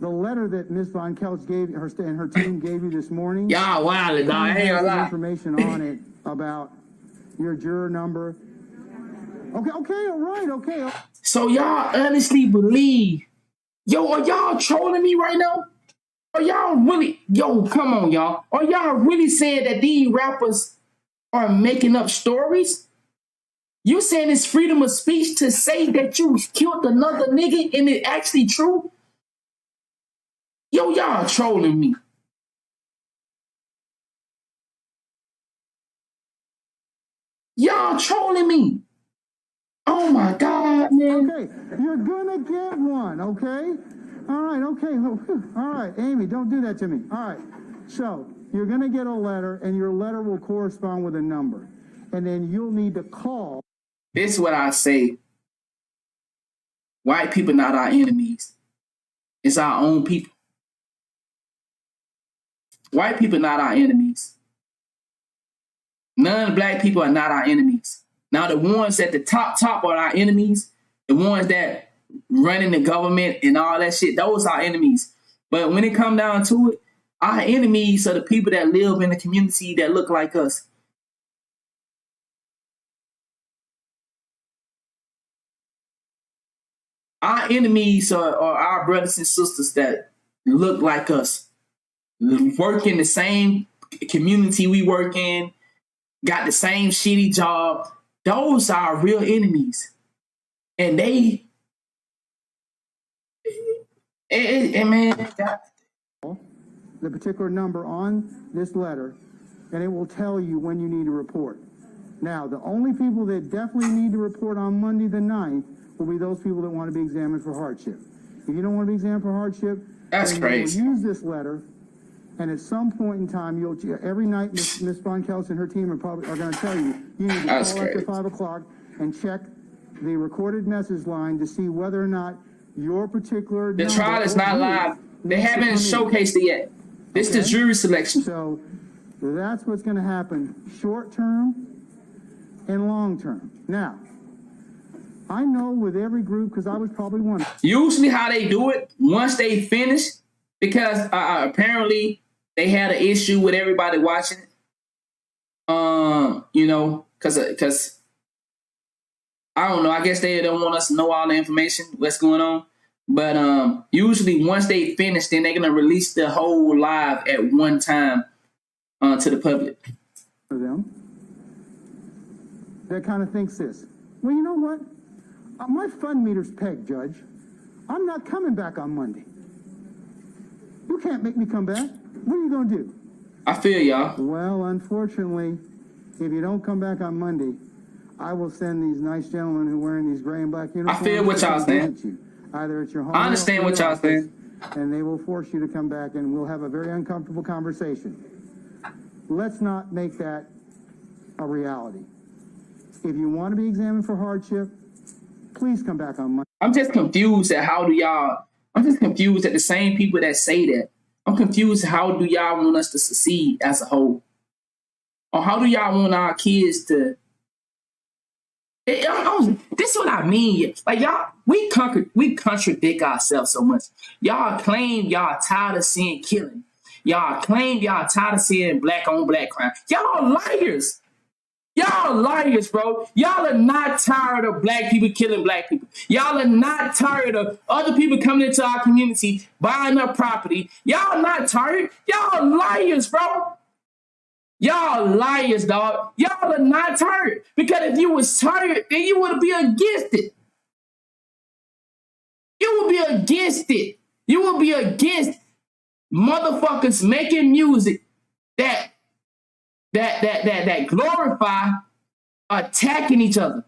the letter that Ms. Von Kelch gave and her team gave you this morning. Y'all wild, dog. I ain't gonna lie. Information on it about your juror number. Okay, all right, okay. So y'all honestly believe, are y'all trolling me right now? Are y'all really, come on, y'all. Are y'all really saying that these rappers are making up stories? You saying it's freedom of speech to say that you killed another nigga and it actually true? Y'all trolling me. Y'all trolling me. Oh my God, man. Okay, you're gonna get one, okay? All right, okay. All right, Amy, don't do that to me. All right, so you're gonna get a letter and your letter will correspond with a number. And then you'll need to call. This is what I say. White people not our enemies. It's our own people. White people not our enemies. Non-black people are not our enemies. Now, the ones at the top are our enemies. The ones that running the government and all that shit, those are our enemies. But when it come down to it, our enemies are the people that live in the community that look like us. Our enemies are our brothers and sisters that look like us, work in the same community we work in, got the same shitty job. Those are our real enemies. And man, the particular number on this letter, and it will tell you when you need to report. Now, the only people that definitely need to report on Monday the 9th will be those people that want to be examined for hardship. If you don't want to be examined for hardship, that's crazy. You'll use this letter, and at some point in time, every night Ms. Von Kelch and her team are going to tell you need to call after 5 o'clock and check the recorded message line to see whether or not your particular the trial is not live. They haven't showcased it yet. This is the jury selection. So that's what's going to happen short term and long term. Now, I know with every group, because I was probably one. Usually how they do it, once they finish, because apparently they had an issue with everybody watching. Because I don't know. I guess they don't want us to know all the information, what's going on. But usually once they finish, then they're going to release the whole live at one time to the public. For them, that kind of thinks this. Well, you know what? My fund meter's pegged, Judge. I'm not coming back on Monday. You can't make me come back. What are you going to do? I feel y'all. Well, unfortunately, if you don't come back on Monday, I will send these nice gentlemen who are wearing these gray and black uniforms. I feel what y'all saying. Either at your home. I understand what y'all saying. And they will force you to come back, and we'll have a very uncomfortable conversation. Let's not make that a reality. If you want to be examined for hardship, please come back on Monday. I'm just confused at how do y'all I'm just confused at the same people that say that. I'm confused. How do y'all want us to succeed as a whole? Or how do y'all want our kids to? This is what I mean. Like y'all, we contradict ourselves so much. Y'all claim y'all tired of seeing killing. Y'all claim y'all tired of seeing black on black crime. Y'all liars. Y'all liars, bro. Y'all are not tired of black people killing black people. Y'all are not tired of other people coming into our community, buying up property. Y'all not tired. Y'all liars, bro. Y'all liars, dog. Y'all are not tired. Because if you was tired, then you would be against it. You would be against it. You would be against motherfuckers making music that glorify attacking each other.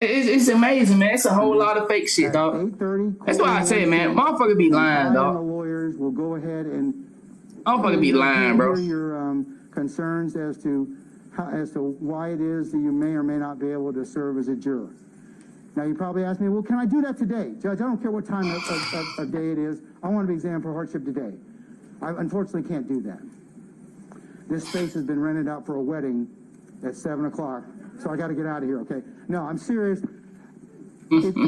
It's amazing, man. It's a whole lot of fake shit, dog. That's why I say, man, motherfucker be lying, dog. The lawyers will go ahead and motherfucker be lying, bro. Your concerns as to why it is that you may or may not be able to serve as a juror. Now, you probably ask me, well, can I do that today? Judge, I don't care what time of day it is. I want to be examined for hardship today. I unfortunately can't do that. This space has been rented out for a wedding at 7 o'clock, so I got to get out of here, okay? No, I'm serious.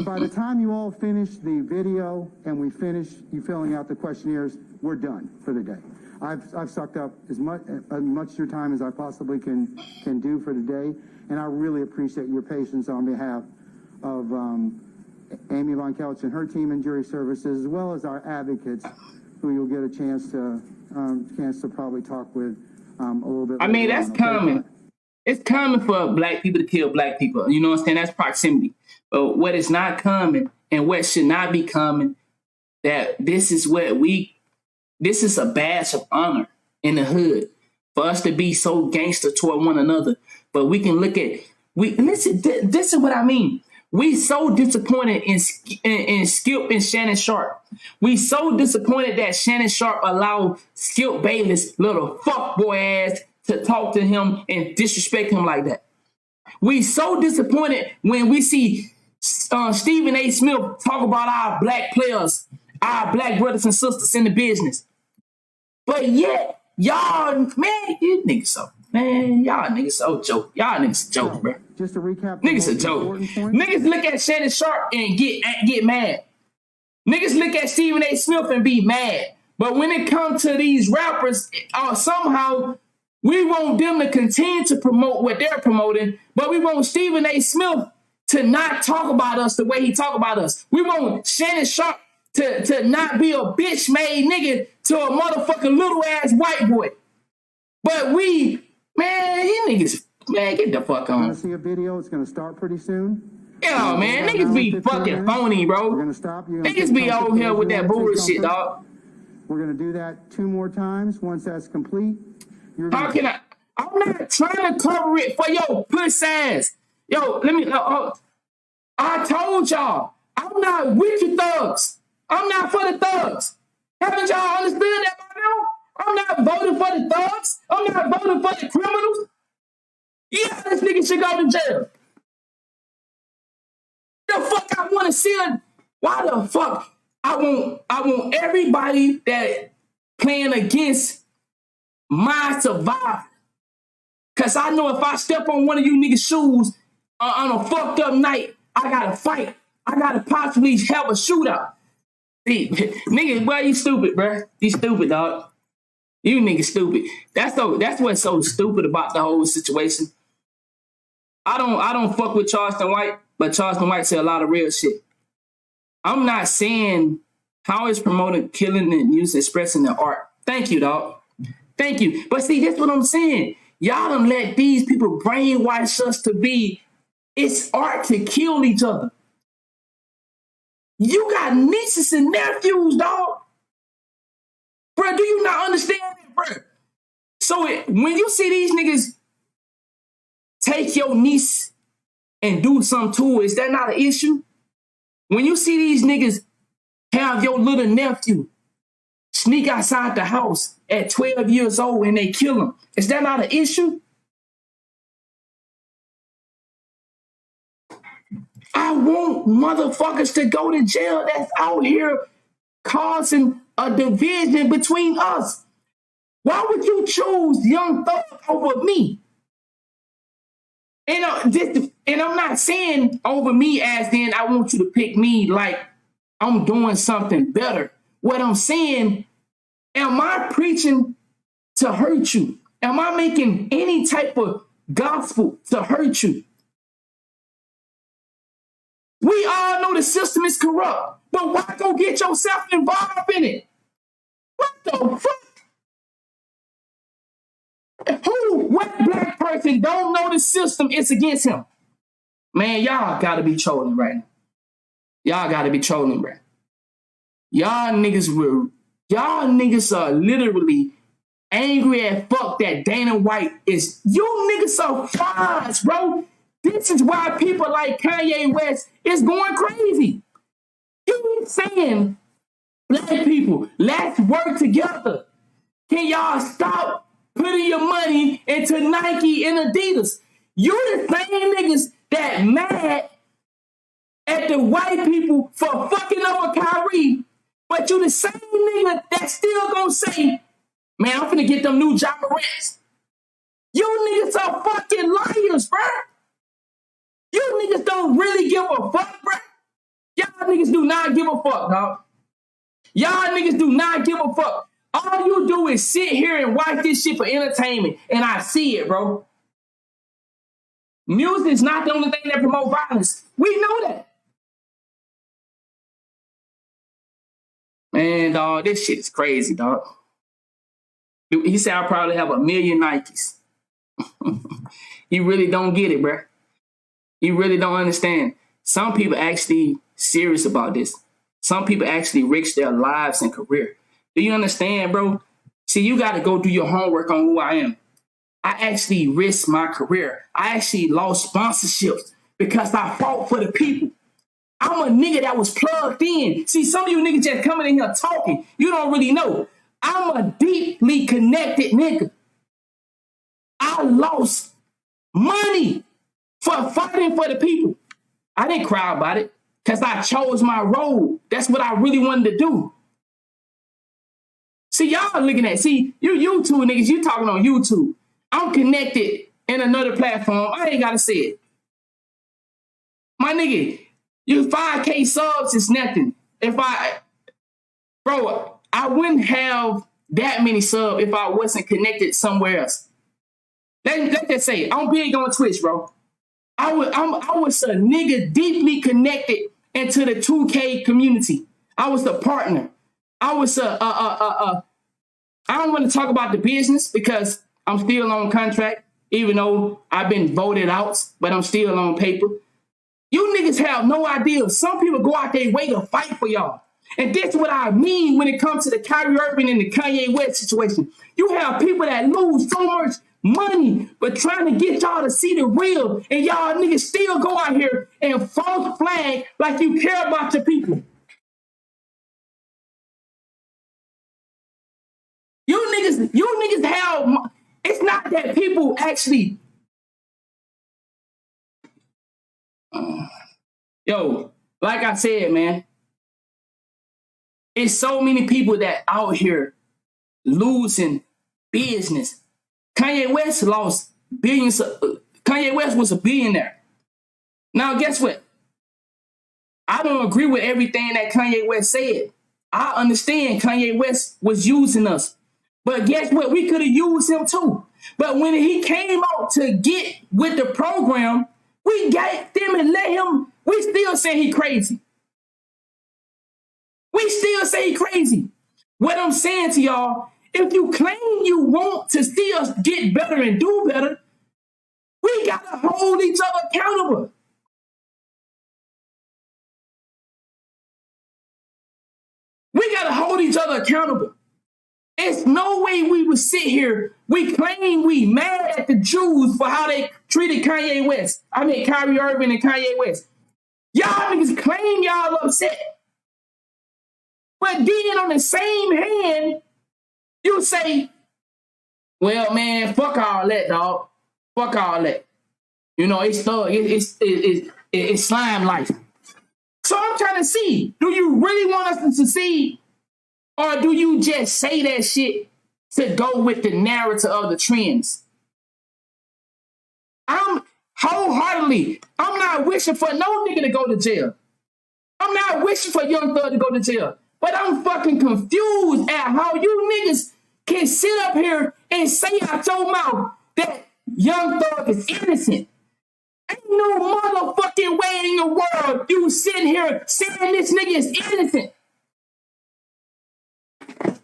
By the time you all finish the video and we finish you filling out the questionnaires, we're done for the day. I've sucked up as much of your time as I possibly can do for the day, and I really appreciate your patience on behalf of Amy Von Kelch and her team in jury services, as well as our advocates, who you'll get a chance to probably talk with a little bit. I mean, that's coming. It's coming for black people to kill black people. You know what I'm saying? That's proximity. But what is not coming and what should not be coming, that this is a badge of honor in the hood for us to be so gangster toward one another. But we can look at, listen, this is what I mean. We so disappointed in Skip and Shannon Sharp. We so disappointed that Shannon Sharp allowed Skip Bayless, little fuckboy ass, to talk to him and disrespect him like that. We so disappointed when we see Stephen A. Smith talk about our black players, our black brothers and sisters in the business. But yet, y'all, man, you niggas so, man, y'all niggas so joke. Y'all niggas a joke, bro. Just to recap, niggas a joke. Niggas look at Shannon Sharp and get mad. Niggas look at Stephen A. Smith and be mad. But when it comes to these rappers, somehow we want them to continue to promote what they're promoting, but we want Stephen A. Smith to not talk about us the way he talk about us. We want Shannon Sharp to not be a bitch-made nigga to a motherfucking little-ass white boy. But we, man, you niggas, man, get the fuck on. Want to see a video? It's going to start pretty soon. Yeah, man, niggas be fucking phony, bro. We're going to stop you. Niggas be over here with that bullshit, dog. We're going to do that 2 more times. Once that's complete, how can I'm not trying to cover it for your puss ass. Yo, let me, I told y'all, I'm not with you thugs. I'm not for the thugs. Haven't y'all understood that by now? I'm not voting for the thugs. I'm not voting for the criminals. Yeah, this nigga should go to jail. The fuck I want to see it? Why the fuck I want everybody that playing against my survival. Cause I know if I step on one of you niggas' shoes on a fucked up night, I gotta fight. I gotta possibly have a shootout. See, niggas, boy, you stupid, bro. You stupid, dog. You niggas stupid. That's what's so stupid about the whole situation. I don't fuck with Charleston White, but Charleston White said a lot of real shit. I'm not saying how it's promoting killing and use expressing the art. Thank you, dog. Thank you. But see, that's what I'm saying. Y'all done let these people brainwash us to be, it's art to kill each other. You got nieces and nephews, dog. Bro, do you not understand that, bro? So when you see these niggas take your niece and do something to her, is that not an issue? When you see these niggas have your little nephew sneak outside the house at 12 years old and they kill him. Is that not an issue? I want motherfuckers to go to jail that's out here causing a division between us. Why would you choose Young Thug over me? And I'm not saying over me as in I want you to pick me like I'm doing something better. What I'm saying, am I preaching to hurt you? Am I making any type of gospel to hurt you? We all know the system is corrupt, but why go get yourself involved in it? What the fuck? What black person don't know the system is against him? Man, y'all gotta be trolling right now. Y'all gotta be trolling right now. Y'all niggas are literally angry as fuck that Dana White is. You niggas are frauds, bro. This is why people like Kanye West is going crazy. He's saying, black people, let's work together. Can y'all stop putting your money into Nike and Adidas? You the same niggas that mad at the white people for fucking over Kyrie, but you the same nigga that still gonna say, man, I'm finna get them new Ja Morants. You niggas are fucking liars, bro. You niggas don't really give a fuck, bro. Y'all niggas do not give a fuck, dog. Y'all niggas do not give a fuck. All you do is sit here and watch this shit for entertainment, and I see it, bro. Music is not the only thing that promotes violence. We know that. Man, dog, this shit is crazy, dog. He said I'll probably have 1 million Nikes. You really don't get it, bro. You really don't understand. Some people actually serious about this. Some people actually risk their lives and career. Do you understand, bro? See, you got to go do your homework on who I am. I actually risked my career. I actually lost sponsorships because I fought for the people. I'm a nigga that was plugged in. See, some of you niggas just coming in here talking. You don't really know. I'm a deeply connected nigga. I lost money for fighting for the people. I didn't cry about it because I chose my road. That's what I really wanted to do. See, y'all looking at, see, you YouTube niggas, you talking on YouTube. I'm connected in another platform. I ain't got to say it. My nigga, you 5K subs is nothing. Bro, I wouldn't have that many subs if I wasn't connected somewhere else. Let's just say, I'm big on Twitch, bro. I was a nigga deeply connected into the 2K community. I was the partner. I don't want to talk about the business because I'm still on contract, even though I've been voted out, but I'm still on paper. You niggas have no idea. Some people go out their way to fight for y'all. And that's what I mean when it comes to the Kyrie Irving and the Kanye West situation. You have people that lose so much money, but trying to get y'all to see the real, and y'all niggas still go out here and false flag like you care about your people. You niggas have, it's not that people actually, yo, like I said, man, it's so many people that out here losing business. Kanye West lost billions. Kanye West was a billionaire. Now, guess what? I don't agree with everything that Kanye West said. I understand Kanye West was using us. But guess what? We could have used him too. But when he came out to get with the program, we got them and let him. We still say he crazy. We still say he crazy. What I'm saying to y'all, if you claim you want to see us get better and do better, we got to hold each other accountable. We got to hold each other accountable. It's no way we would sit here. We claim we mad at the Jews for how they treated Kanye West. I mean, Kyrie Irving and Kanye West. Y'all niggas claim y'all upset. But then on the same hand, you say, well, man, fuck all that, dog. Fuck all that. You know, it's thug. It's slime life. So I'm trying to see, do you really want us to succeed? Or do you just say that shit to go with the narrative of the trends? I'm not wishing for no nigga to go to jail. I'm not wishing for Young Thug to go to jail. But I'm fucking confused at how you niggas can sit up here and say out your mouth that Young Thug is innocent. Ain't no motherfucking way in the world you sitting here saying this nigga is innocent.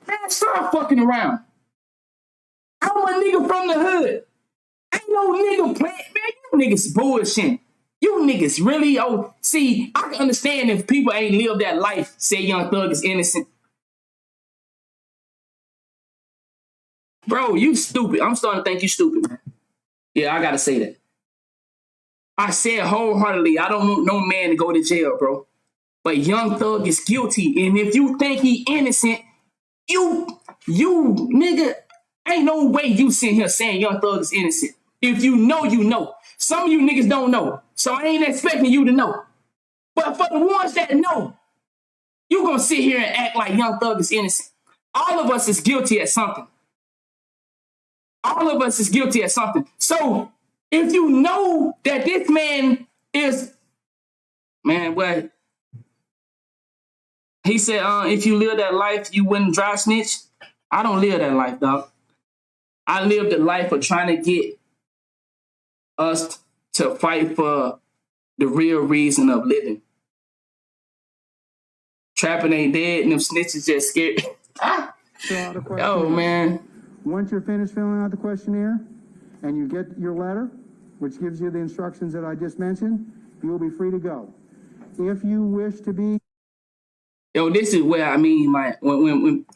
Man, stop fucking around. I'm a nigga from the hood. Ain't no nigga playing. Man, you niggas bullshit. You niggas really, see, I can understand if people ain't lived that life, say Young Thug is innocent. Bro, you stupid. I'm starting to think you stupid, man. Yeah, I gotta say that. I said wholeheartedly, I don't want no man to go to jail, bro. But Young Thug is guilty. And if you think he innocent, you nigga, ain't no way you sitting here saying Young Thug is innocent. If you know, you know. Some of you niggas don't know. So I ain't expecting you to know. But for the ones that know, you gonna sit here and act like Young Thug is innocent. All of us is guilty at something. All of us is guilty at something. So if you know that this man is, man, what? He said, if you live that life, you wouldn't dry snitch. I don't live that life, dog. I live the life of trying to get us to fight for the real reason of living. Trapping ain't dead, and them snitches just scared. Oh, man. Once you're finished filling out the questionnaire and you get your letter, which gives you the instructions that I just mentioned, you will be free to go. If you wish to be... Yo, this is where, I mean,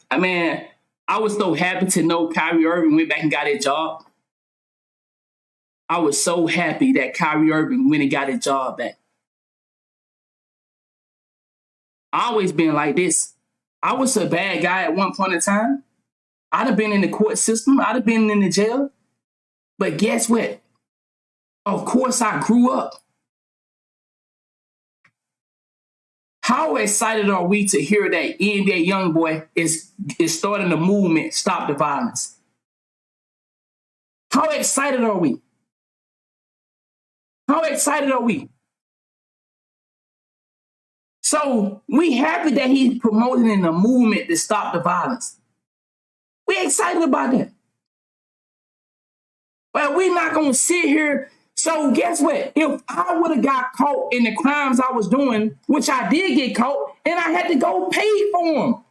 I was so happy to know Kyrie Irving went back and got his job. I was so happy that Kyrie Irving went and got his job back. I always been like this. I was a bad guy at one point in time. I'd have been in the court system. I'd have been in the jail. But guess what? Of course, I grew up. How excited are we to hear that NBA YoungBoy is starting the movement, Stop the Violence? How excited are we? How excited are we? So we happy that he's promoting the movement to stop the violence. We excited about that. But we're not going to sit here. So guess what? If I would have got caught in the crimes I was doing, which I did get caught, and I had to go pay for them.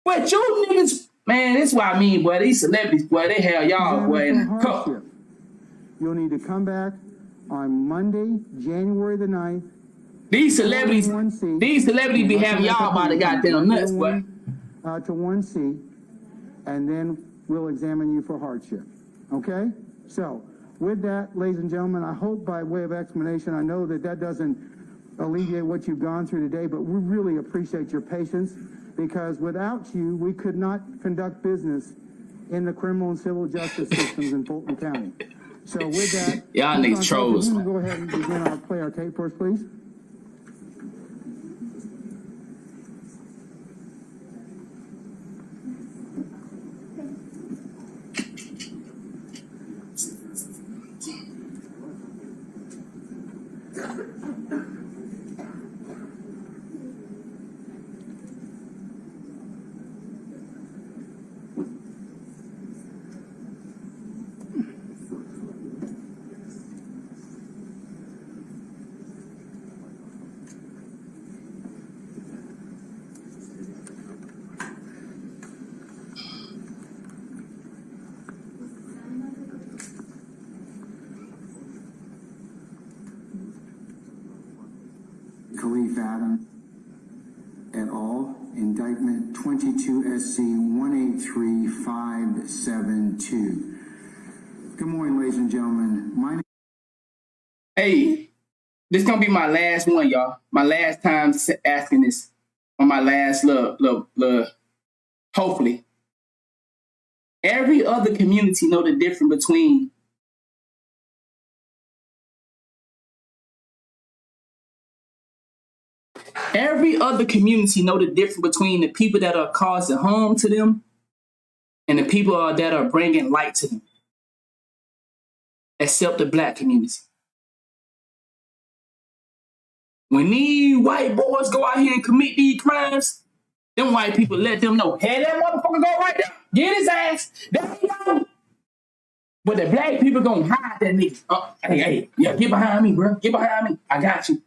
But you niggas, man, that's what I mean, boy. These celebrities, boy, they have y'all, boy, in the cup. You'll need to come back on Monday, January the 9th. These celebrities be having y'all by the goddamn nuts, boy. To 1C, and then we'll examine you for hardship. Okay? So, with that, ladies and gentlemen, I hope by way of explanation, I know that doesn't alleviate what you've gone through today, but we really appreciate your patience, because without you, we could not conduct business in the criminal and civil justice systems in Fulton County. So with that, y'all niggas trolls. Go ahead and begin play our tape for us, please. Khalif Adam et al. Indictment 22 SC 183572. Good morning, ladies and gentlemen. Hey, this gonna be my last one, y'all. My last time asking this on my last hopefully. Every other community know the difference between the people that are causing harm to them and the people that are bringing light to them, except the black community. When these white boys go out here and commit these crimes, them white people let them know, hey, that motherfucker go right there, get his ass, there you go. But the black people gonna hide that nigga. Hey, yeah, get behind me, bro. Get behind me. I got you.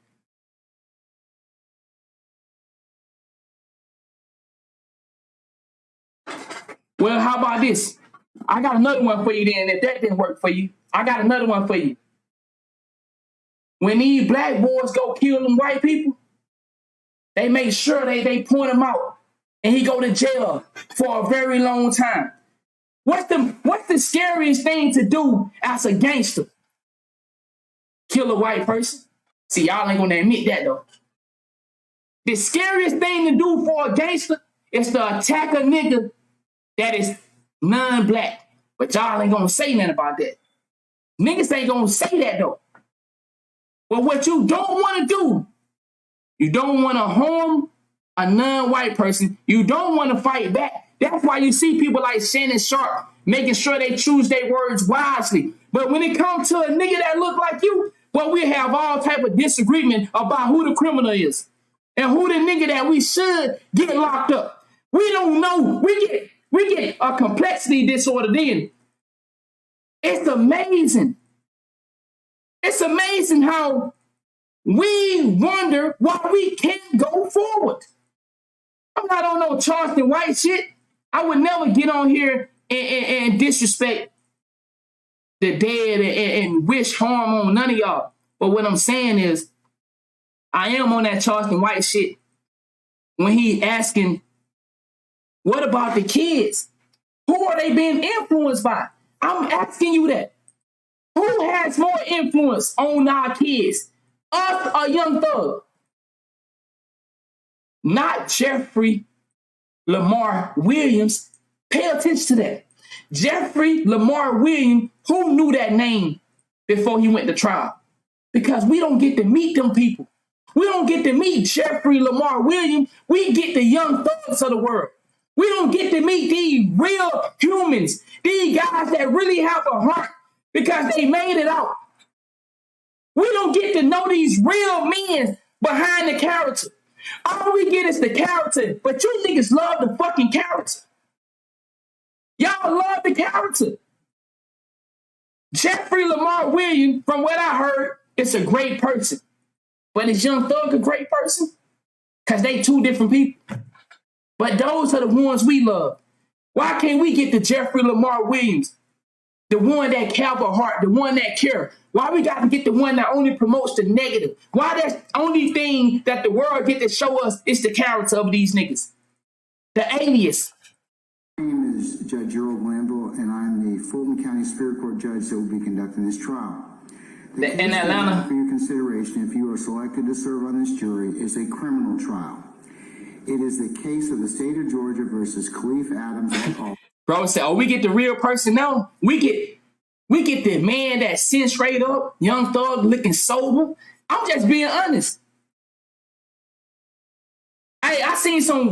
Well, how about this? I got another one for you then. If that didn't work for you, I got another one for you. When these black boys go kill them white people, they make sure they point him out and he go to jail for a very long time. What's the scariest thing to do as a gangster? Kill a white person? See, y'all ain't gonna admit that though. The scariest thing to do for a gangster is to attack a nigga that is non-black. But y'all ain't gonna say nothing about that. Niggas ain't gonna say that though. But what you don't want to do, you don't want to harm a non-white person. You don't want to fight back. That's why you see people like Shannon Sharp making sure they choose their words wisely. But when it comes to a nigga that look like you, well, we have all type of disagreement about who the criminal is and who the nigga that we should get locked up. We don't know. We get a complexity disorder then. It's amazing. It's amazing how we wonder why we can't go forward. I'm not on no Charleston White shit. I would never get on here and disrespect the dead and wish harm on none of y'all. But what I'm saying is, I am on that Charleston White shit when he asking, what about the kids? Who are they being influenced by? I'm asking you that. Who has more influence on our kids? Us or Young Thug? Not Jeffery Lamar Williams. Pay attention to that. Jeffery Lamar Williams, who knew that name before he went to trial? Because we don't get to meet them people. We don't get to meet Jeffery Lamar Williams. We get the Young Thugs of the world. We don't get to meet these real humans, these guys that really have a heart because they made it out. We don't get to know these real men behind the character. All we get is the character, but you niggas love the fucking character. Y'all love the character. Jeffery Lamar Williams, from what I heard, is a great person. But is Young Thug a great person? Because they two different people. But those are the ones we love. Why can't we get the Jeffery Lamar Williams? The one that have a heart, the one that care. Why we got to get the one that only promotes the negative? Why that's the only thing that the world get to show us is the character of these niggas? The alias. My name is Judge Earl Glanville, and I'm the Fulton County Superior Court judge that will be conducting this trial. In Atlanta. For your consideration, if you are selected to serve on this jury, is a criminal trial. It is the case of the state of Georgia versus Khalif Adams et al. Bro said, oh, we get the real person now. We get the man that's sitting straight up, Young Thug looking sober. I'm just being honest. I seen some